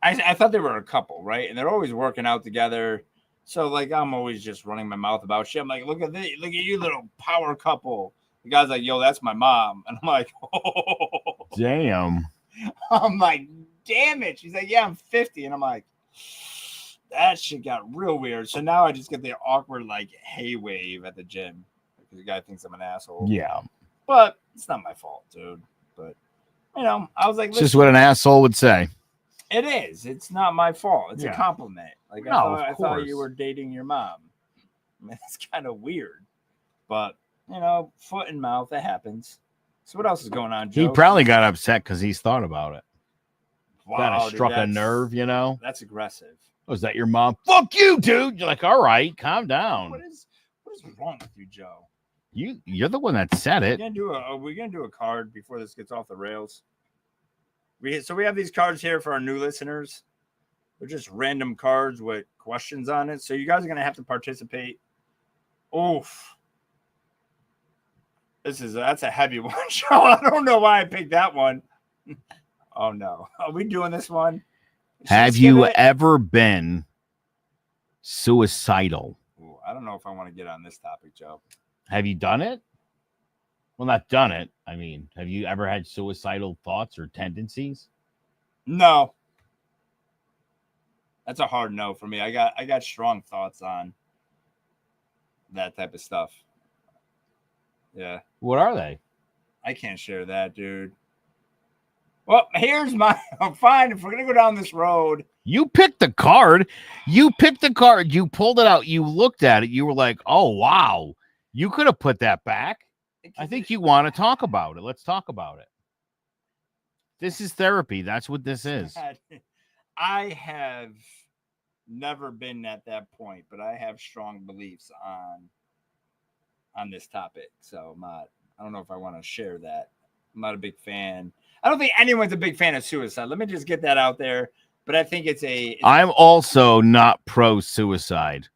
I thought they were a couple, right? And they're always working out together. So like I'm always just running my mouth about shit. I'm like, look at you, little power couple. The guy's like, yo, that's my mom. And I'm like, oh damn. I'm like, damn it. She's like, yeah, I'm 50. And I'm like, that shit got real weird. So now I just get the awkward like hey wave at the gym because the guy thinks I'm an asshole. Yeah. But it's not my fault, dude. But you know, I was like, it's just what an asshole would say. It is. It's not my fault. It's a compliment. Like I thought you were dating your mom. I mean, it's kind of weird, but you know, foot and mouth, that happens. So what else is going on, Joe? He probably got upset because he's thought about it. Wow, kind of struck a nerve, you know. That's aggressive. Was that your mom? Fuck you, dude. You're like, all right, calm down. What is wrong with you, Joe? You're the one that said it. We're gonna do a card before this gets off the rails. We have these cards here for our new listeners. They're just random cards with questions on it. So you guys are gonna have to participate. Oof. That's a heavy one, Joe. I don't know why I picked that one. Oh no. Are we doing this one? Have you ever been suicidal? Ooh, I don't know if I want to get on this topic, Joe. Have you done it? Well, not done it. I mean, have you ever had suicidal thoughts or tendencies? No. That's a hard no for me. I got strong thoughts on that type of stuff. Yeah. What are they? I can't share that, dude. Well, here's my fine. If we're gonna go down this road, you picked the card. You pulled it out. You looked at it. You were like, "Oh wow, you could have put that back." I think you want to talk about it. Let's talk about it. This is therapy. That's what this is. I have never been at that point, but I have strong beliefs on this topic. So I don't know if I want to share that. I'm not a big fan. I don't think anyone's a big fan of suicide. Let me just get that out there. But I think I'm also not pro suicide.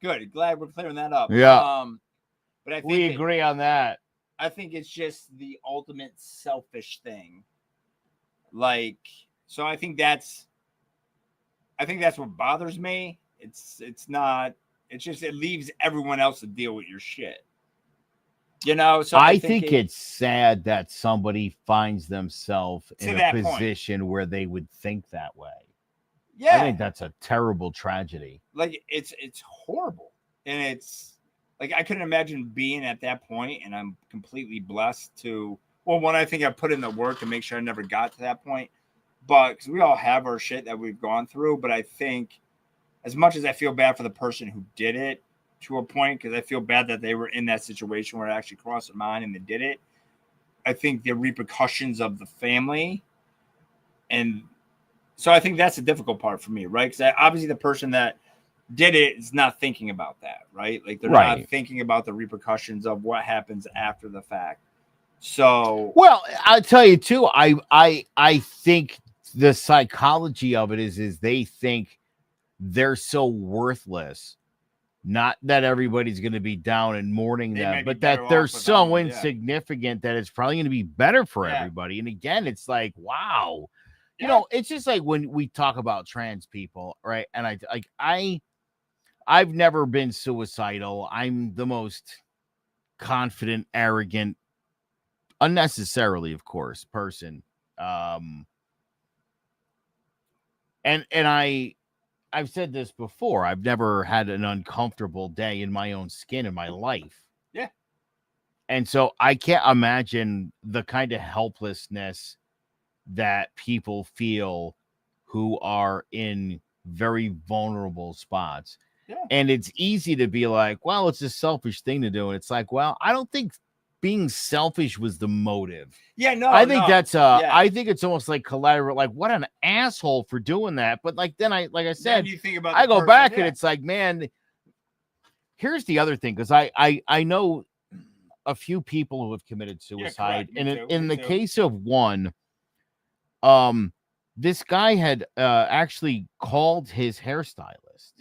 good. Glad we're clearing that up. Yeah. But I think We agree on that. I think it's just the ultimate selfish thing. Like, so I think that's what bothers me. It's not. It's just it leaves everyone else to deal with your shit. You know, so I think it's sad that somebody finds themselves in a position where they would think that way. Yeah. I think that's a terrible tragedy. Like it's horrible. And it's like I couldn't imagine being at that point, and I'm completely blessed to one, I think I put in the work to make sure I never got to that point. But because we all have our shit that we've gone through, but I think as much as I feel bad for the person who did it, to a point, because I feel bad that they were in that situation where it actually crossed their mind and they did it. I think the repercussions of the family, and so I think that's the difficult part for me, right? Because obviously the person that did it is not thinking about that, right? Like they're not thinking about the repercussions of what happens after the fact. So, well, I'll tell you too. I think the psychology of it is they think they're so worthless. Not that everybody's going to be down and mourning them, but that they're so insignificant that it's probably going to be better for everybody. And again, it's like, wow, you know, it's just like when we talk about trans people, right? And I've never been suicidal. I'm the most confident, arrogant, unnecessarily, of course, person. I've said this before. I've never had an uncomfortable day in my own skin in my life. Yeah. And so I can't imagine the kind of helplessness that people feel who are in very vulnerable spots. Yeah. And it's easy to be like, well, it's a selfish thing to do. And it's like, well, I don't think being selfish was the motive. Yeah, no, I think I think it's almost like collateral, like what an asshole for doing that. But like then I said, you think about I go back and it's like, man, here's the other thing, because I know a few people who have committed suicide. And in the case of one, this guy had actually called his hairstylist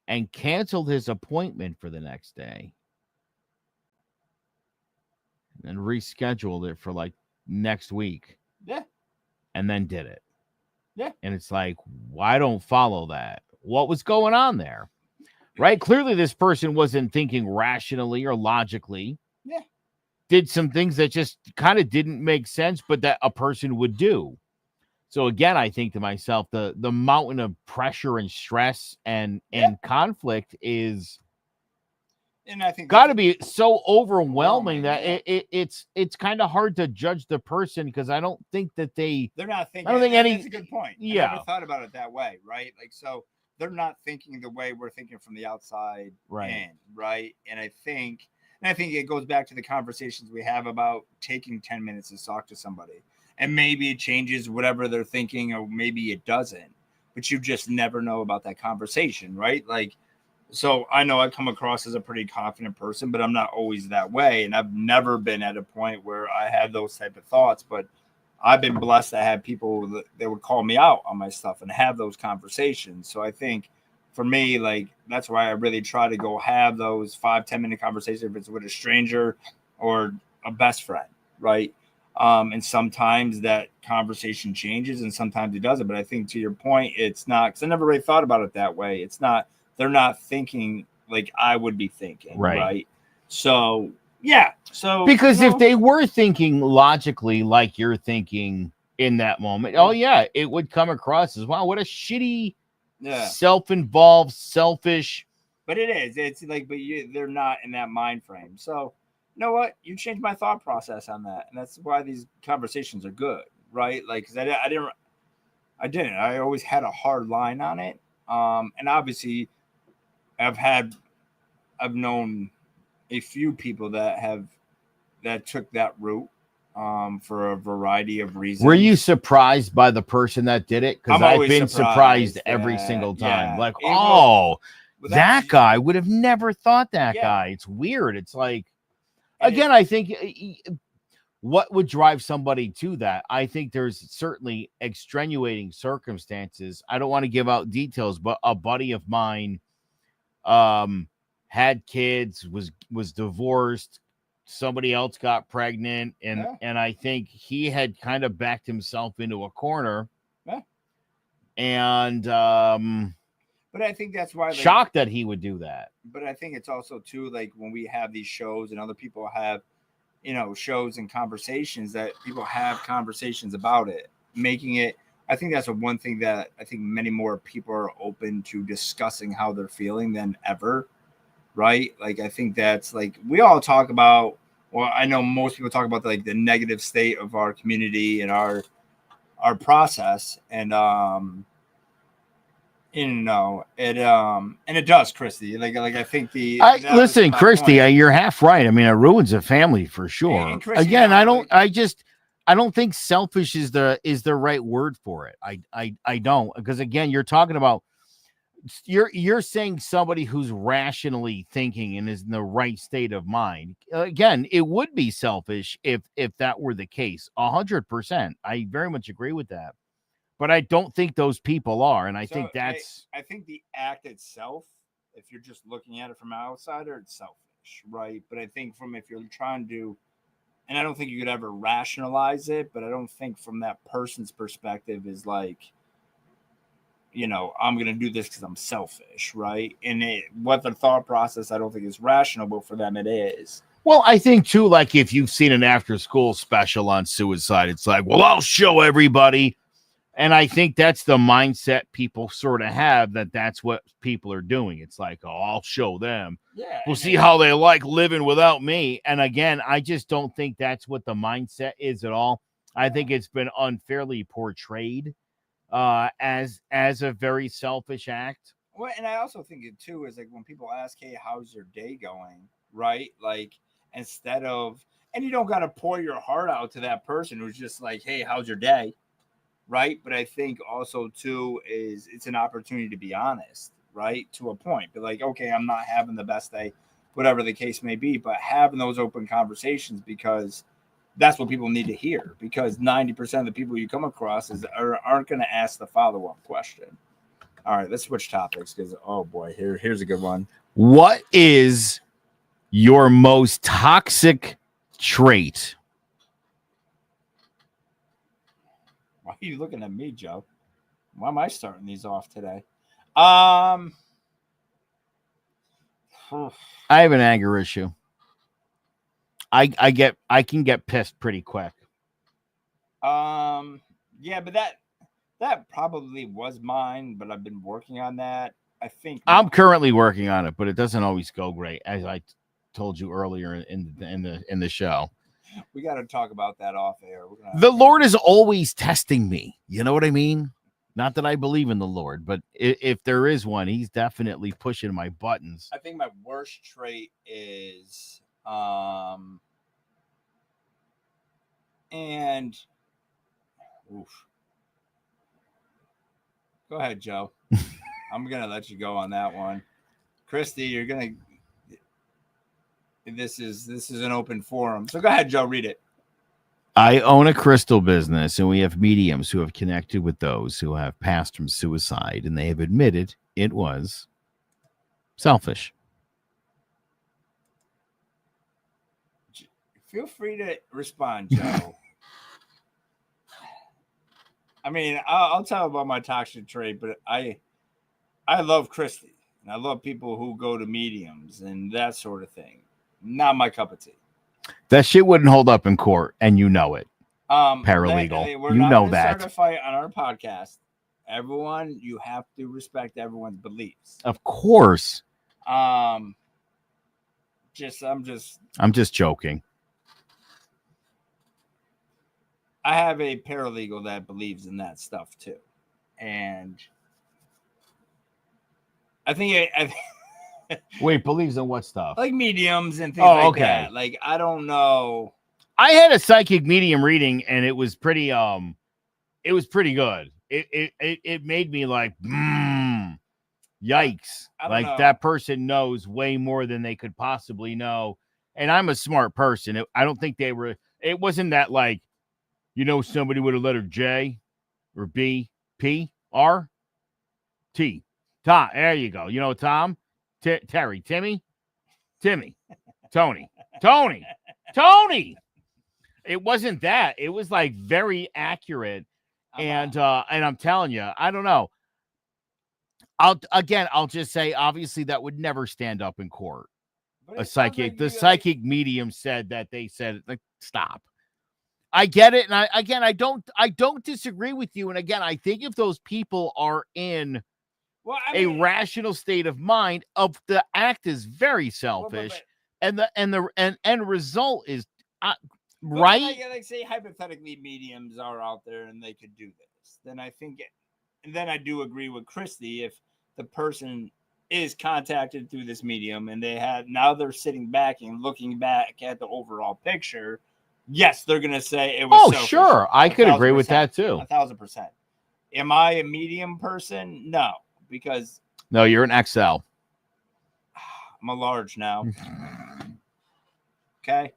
and canceled his appointment for the next day. And rescheduled it for like next week. Yeah. And then did it. Yeah. And it's like, why don't follow that? What was going on there? Right? Clearly, this person wasn't thinking rationally or logically. Yeah. Did some things that just kind of didn't make sense, but that a person would do. So again, I think to myself, the mountain of pressure and stress and conflict is, and I think got to be so overwhelming that it's kind of hard to judge the person, because I don't think that they're not thinking. I don't think that's a good point. Yeah, I never thought about it that way, right? Like, so they're not thinking the way we're thinking from the outside in, right? And I think it goes back to the conversations we have about taking 10 minutes to talk to somebody, and maybe it changes whatever they're thinking, or maybe it doesn't. But you just never know about that conversation, right? Like. So I know I come across as a pretty confident person, but I'm not always that way. And I've never been at a point where I had those type of thoughts, but I've been blessed to have people that would call me out on my stuff and have those conversations. So I think for me, like, that's why I really try to go have those 5-10 minute conversations, if it's with a stranger or a best friend. Right. And sometimes that conversation changes and sometimes it doesn't. But I think to your point, it's not, because I never really thought about it that way. It's not. They're not thinking like I would be thinking, right? So, yeah. So, because if they were thinking logically like you're thinking in that moment, it would come across as, wow, what a shitty, self-involved, selfish. But it is. It's like, but they're not in that mind frame. So, you know what? You changed my thought process on that, and that's why these conversations are good, right? Like, because I didn't. I always had a hard line on it, and obviously. I've known a few people that took that route for a variety of reasons. Were you surprised by the person that did it? Because I've been surprised every single time. Like, that guy would have never thought that guy. It's weird. It's like, again, I think what would drive somebody to that? I think there's certainly extenuating circumstances. I don't want to give out details, but a buddy of mine had kids, was divorced, somebody else got pregnant, and I think he had kind of backed himself into a corner. Yeah. And but I think that's why, like, shocked that he would do that. But I think it's also too, like, when we have these shows and other people have, shows and conversations, that people have conversations about it, making it. I think that's one thing that I think many more people are open to discussing how they're feeling than ever, right? Like, I think that's, like, we all talk about. Well, I know most people talk about the negative state of our community and our process, and it does, Christy. Like I think listen, Christy, you're half right. I mean, it ruins a family for sure. And Christy, again, I don't think selfish is the right word for it. I don't, because again, you're talking about you're saying somebody who's rationally thinking and is in the right state of mind. Again, it would be selfish if that were the case. 100%. I very much agree with that. But I don't think those people are, and I think that's. I think the act itself, if you're just looking at it from an outsider, it's selfish, right? But I think if you're trying to, and I don't think you could ever rationalize it, but I don't think from that person's perspective is like, I'm going to do this because I'm selfish, right? And what the thought process, I don't think is rational, but for them it is. Well, I think too, like if you've seen an after-school special on suicide, it's like, well, I'll show everybody. And I think that's the mindset people sort of have, that's what people are doing. It's like, oh, I'll show them. Yeah, we'll see how they like living without me. And again, I just don't think that's what the mindset is at all. I think it's been unfairly portrayed as a very selfish act. Well, and I also think it too is like when people ask, hey, how's your day going? Right? Like, instead of, and you don't got to pour your heart out to that person who's just like, hey, how's your day? Right. But I think also too is it's an opportunity to be honest, right? To a point, but like, okay, I'm not having the best day, whatever the case may be, but having those open conversations, because that's what people need to hear, because 90% of the people you come across aren't going to ask the follow-up question. All right, let's switch topics because, oh boy, here's a good one. What is your most toxic trait? Why are you looking at me, Joe? Why am I starting these off today? I have an anger issue. I can get pissed pretty quick. Yeah, but that probably was mine, but I've been working on that. I think I'm currently working on it, but it doesn't always go great, as I told you earlier in the show. We got to talk about that off air. The Lord is always testing me. You know what I mean? Not that I believe in the Lord, but if there is one, he's definitely pushing my buttons. I think my worst trait is, and oof. Go ahead, Joe. I'm going to let you go on that one. Christy, you're going to. This is an open forum. So go ahead, Joe, read it. I own a crystal business, and we have mediums who have connected with those who have passed from suicide, and they have admitted it was selfish. Feel free to respond, Joe. I mean, I'll tell about my toxic trait, but I love Christy, and I love people who go to mediums and that sort of thing. Not my cup of tea. That shit wouldn't hold up in court, and you know it. Paralegal, we're you not know that. Start a fight on our podcast. Everyone, you have to respect everyone's beliefs. Of course. I'm just joking. I have a paralegal that believes in that stuff too, and I think Wait, believes in what stuff? Like mediums and things that. Like, I don't know. I had a psychic medium reading, and it was pretty good. It made me like, yikes. Like, that person knows way more than they could possibly know. and I'm a smart person. I don't think they were. It wasn't that like, somebody with a letter J or B, P, R, T. Tom. There you go. Tom, Terry, Timmy, Tony. It wasn't that. It was like very accurate. And I'm telling you, I don't know. I'll just say, obviously, that would never stand up in court. The psychic medium said that they said, like, stop. I get it, and I don't disagree with you. And again, I think if those people are in a rational state of mind, of the act is very selfish, and the end result is right. Like say hypothetically, mediums are out there and they could do this. Then I think, and then I do agree with Christy if the person is contacted through this medium and they're sitting back and looking back at the overall picture. Yes, they're gonna say it was. Oh, selfish. Sure, I could agree with that too. 1,000%. Am I a medium person? No, because you're an XL. I'm a large now. Okay.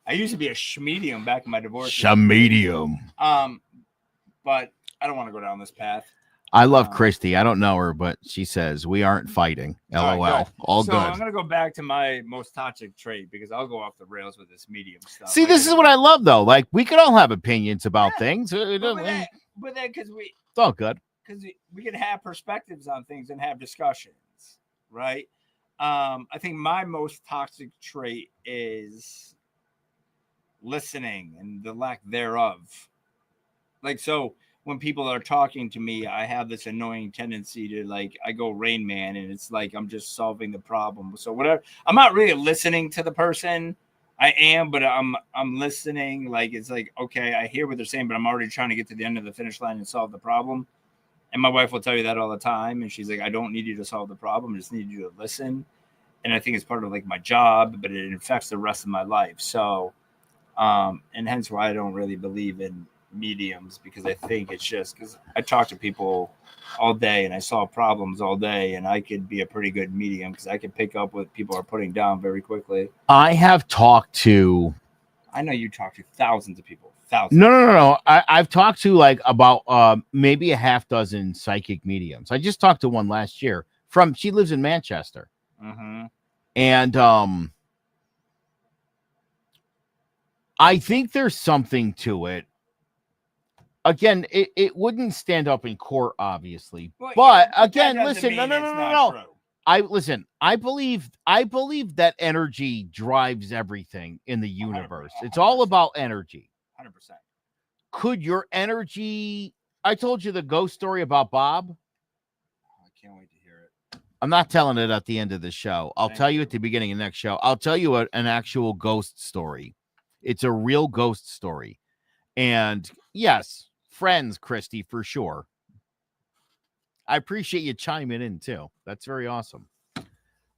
I used to be a schmedium back in my divorce. Schmedium. But I don't want to go down this path. I love Christy. I don't know her, but she says we aren't fighting. LOL. All good. I'm gonna go back to my most toxic trait because I'll go off the rails with this medium stuff. See, this is what I love though. Like we could all have opinions about things. But then because it's all good. Because we can have perspectives on things and have discussions, right? I think my most toxic trait is listening and the lack thereof. Like, so when people are talking to me, I have this annoying tendency to I go Rain Man, and it's like I'm just solving the problem. So whatever, I'm not really listening to the person. I am, but I'm listening. Like, it's like, okay, I hear what they're saying, but I'm already trying to get to the end of the finish line and solve the problem. And my wife will tell you that all the time. And she's like, I don't need you to solve the problem. I just need you to listen. And I think it's part of my job, but it affects the rest of my life. So, and hence why I don't really believe in mediums, because I think it's just because I talk to people all day and I solve problems all day, and I could be a pretty good medium because I can pick up what people are putting down very quickly. I have talked to, I know you talk to thousands of people. Thousands. No. I've talked to about maybe a half dozen psychic mediums. I just talked to one last year she lives in Manchester. Mm-hmm. And I think there's something to it. Again, it wouldn't stand up in court, obviously. Well, but again, listen, no. I believe that energy drives everything in the universe. 100%. It's all about energy. 100%. Could your energy? I told you the ghost story about Bob. I can't wait to hear it. I'm not telling it at the end of the show. I'll tell you at the beginning of the next show. I'll tell you an actual ghost story. It's a real ghost story. And yes, friends, Christy, for sure. I appreciate you chiming in too. That's very awesome.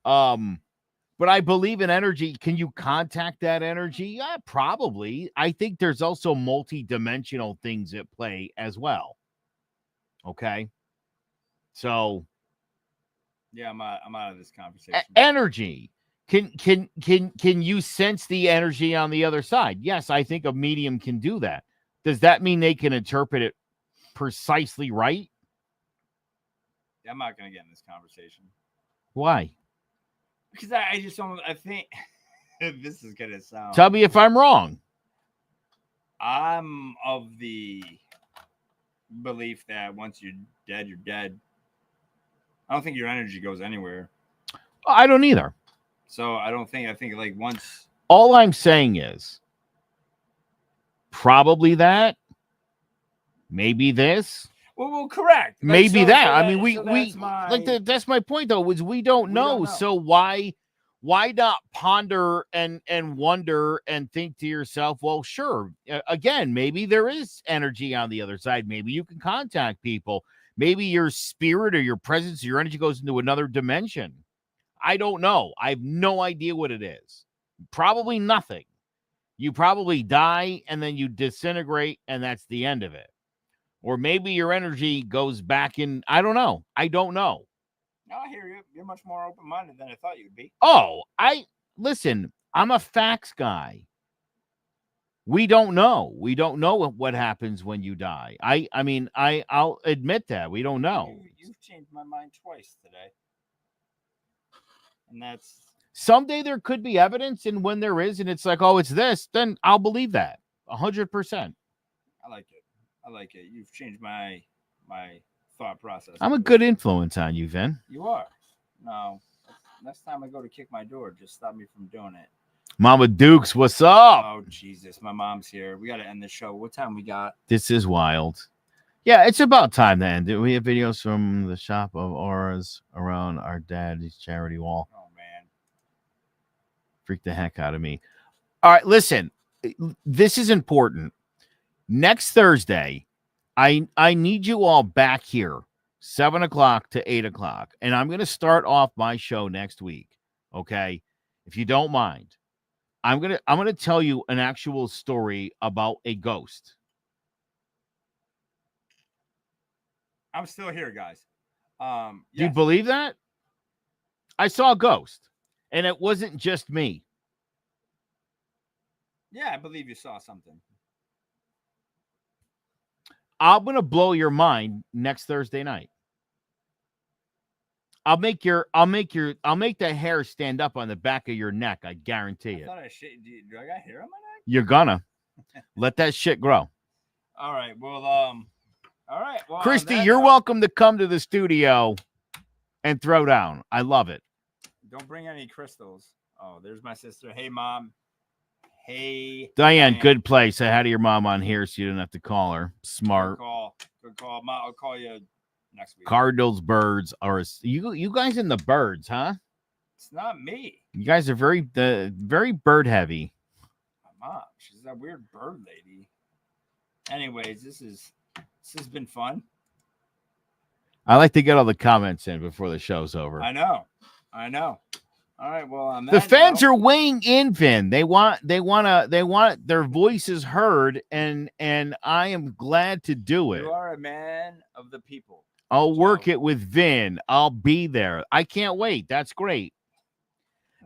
But I believe in energy. Can you contact that energy? Yeah, probably. I think there's also multi-dimensional things at play as well. Okay. So yeah, I'm out of this conversation. Energy. Can you sense the energy on the other side? Yes, I think a medium can do that. Does that mean they can interpret it precisely right? I'm not going to get in this conversation. Why? Because I just don't. I think this is going to sound. Tell me if I'm wrong. I'm of the belief that once you're dead, you're dead. I don't think your energy goes anywhere. I don't either. So I think once. All I'm saying is probably that. Maybe this. Well, correct. Maybe that. I mean, that's my point though, is we don't know. So why not ponder and wonder and think to yourself, well, sure. Again, maybe there is energy on the other side. Maybe you can contact people. Maybe your spirit or your presence, your energy goes into another dimension. I don't know. I have no idea what it is. Probably nothing. You probably die and then you disintegrate and that's the end of it. Or maybe your energy goes back in. I don't know. No, I hear you. You're much more open-minded than I thought you'd be. Oh, listen. I'm a facts guy. We don't know. We don't know what happens when you die. I'll admit that we don't know. You've changed my mind twice today, and that's Someday there could be evidence, and when there is, and it's like, oh, it's this, then I'll believe that 100%. I like it. I like it. You've changed my thought process. I'm a good influence on you, Vin. You are. No, next time I go to kick my door, just stop me from doing it. Mama Dukes, what's up? Oh Jesus, my mom's here. We got to end the show. What time we got? This is wild. Yeah, it's about time to end it. We have videos from the shop of auras around our dad's charity wall. Oh man, freaked the heck out of me. All right, listen, this is important. Next Thursday, I need you all back here, 7 o'clock to 8 o'clock, and I'm going to start off my show next week. Okay, if you don't mind, I'm gonna tell you an actual story about a ghost. I'm still here, guys. Do you believe that? I saw a ghost, and it wasn't just me. Yeah, I believe you saw something. I'm gonna blow your mind next Thursday night. I'll make the hair stand up on the back of your neck. I guarantee it. Do I got hair on my neck? You're gonna let that shit grow. All right. Well, all right. Well, Christy, you're welcome to come to the studio and throw down. I love it. Don't bring any crystals. Oh, there's my sister. Hey, Mom. Hey, Diane, good play. Say hi to your mom on here so you don't have to call her. Smart. Good call. Mom, I'll call you next week. Cardinals, birds, or you guys in the birds, huh? It's not me. You guys are very bird heavy. My mom, she's that weird bird lady. Anyways, this has been fun. I like to get all the comments in before the show's over. I know. All right. Well, the fans are weighing in, Vin. They want their voices heard, and I am glad to do it. You are a man of the people. I'll work it with Vin. I'll be there. I can't wait. That's great.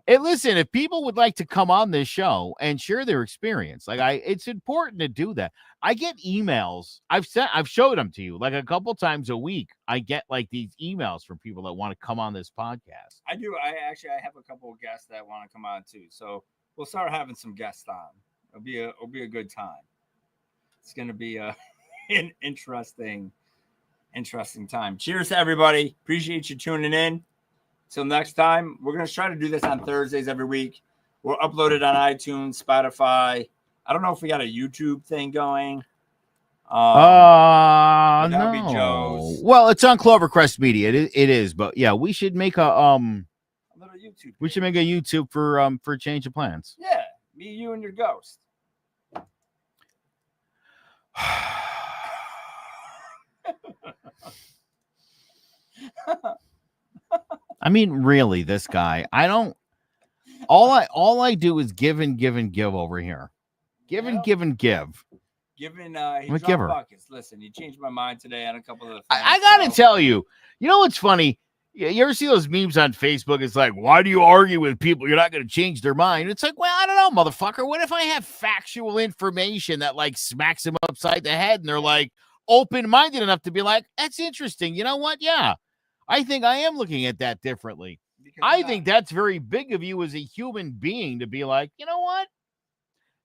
And listen, if people would like to come on this show and share their experience, it's important to do that. I get emails. I've showed them to you like a couple times a week. I get like these emails from people that want to come on this podcast. I do. I have a couple of guests that want to come on too. So we'll start having some guests on. It'll be a good time. It's going to be an interesting time. Cheers to everybody. Appreciate you tuning in. Till next time, we're going to try to do this on Thursdays every week. We'll upload it on iTunes, Spotify. I don't know if we got a YouTube thing going. No. Be Joe's. Well, it's on Clovercrest Media. It is, but yeah, we should make a little YouTube. We should make a YouTube for Change of Plans. Yeah, me, you, and your ghost. I mean, really, this guy. All I do is give and give and give over here. Give and give and give. Giving I'm a giver. Buckets. Listen, you changed my mind today on a couple of the things. I gotta tell you, you know what's funny? You ever see those memes on Facebook? It's like, why do you argue with people? You're not going to change their mind. It's like, well, I don't know, motherfucker. What if I have factual information that like smacks them upside the head and they're like open-minded enough to be like, that's interesting. You know what? Yeah, I think I am looking at that differently. I think that's very big of you as a human being to be like, you know what?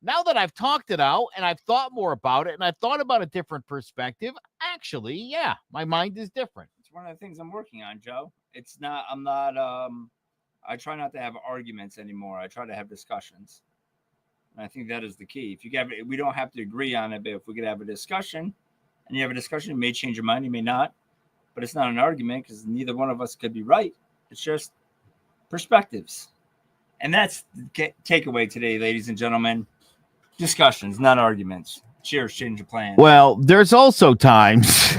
Now that I've talked it out and I've thought more about it and I've thought about a different perspective, actually, yeah, my mind is different. It's one of the things I'm working on, Joe. I try not to have arguments anymore. I try to have discussions. And I think that is the key. We don't have to agree on it, but if we could have a discussion and you have a discussion, you may change your mind, you may not, but it's not an argument because neither one of us could be right. It's just perspectives. And that's the takeaway today, ladies and gentlemen. Discussions, not arguments. Cheers, Change of Plans. Well, there's also times...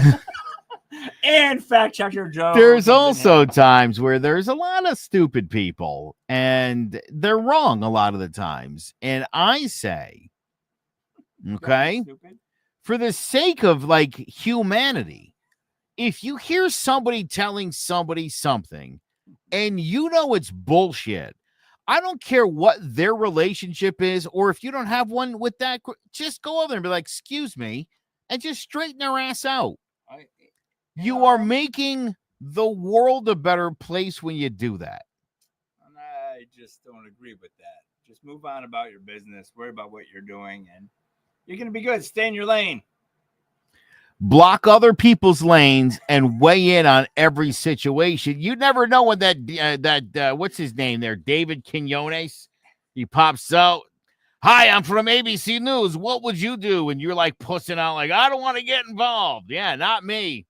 And fact checker Joe. There's also times where there's a lot of stupid people and they're wrong a lot of the times. And I say, okay, for the sake of like humanity, if you hear somebody telling somebody something and you know it's bullshit, I don't care what their relationship is, or if you don't have one with that, just go over there and be like, excuse me, and just straighten their ass out. You are making the world a better place when you do that. And I just don't agree with that. Just move on about your business, worry about what you're doing, and you're going to be good. Stay in your lane. Block other people's lanes and weigh in on every situation. You never know when that what's his name there, David Quinones, he pops out. Hi, I'm from ABC News. What would you do? And you're like pussing out like, I don't want to get involved. Yeah, not me.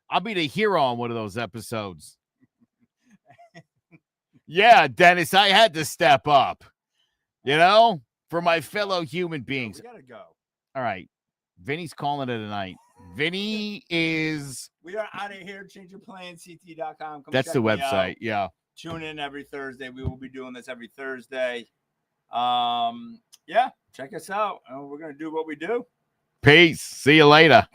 I'll be the hero on one of those episodes. Yeah, Dennis, I had to step up, for my fellow human beings. We got to go. All right. Vinny's calling it a night. Vinny is. We are out of here. Change your plan, CT.com. That's the website. Yeah. Tune in every Thursday. We will be doing this every Thursday. Yeah, check us out. We're going to do what we do. Peace. See you later.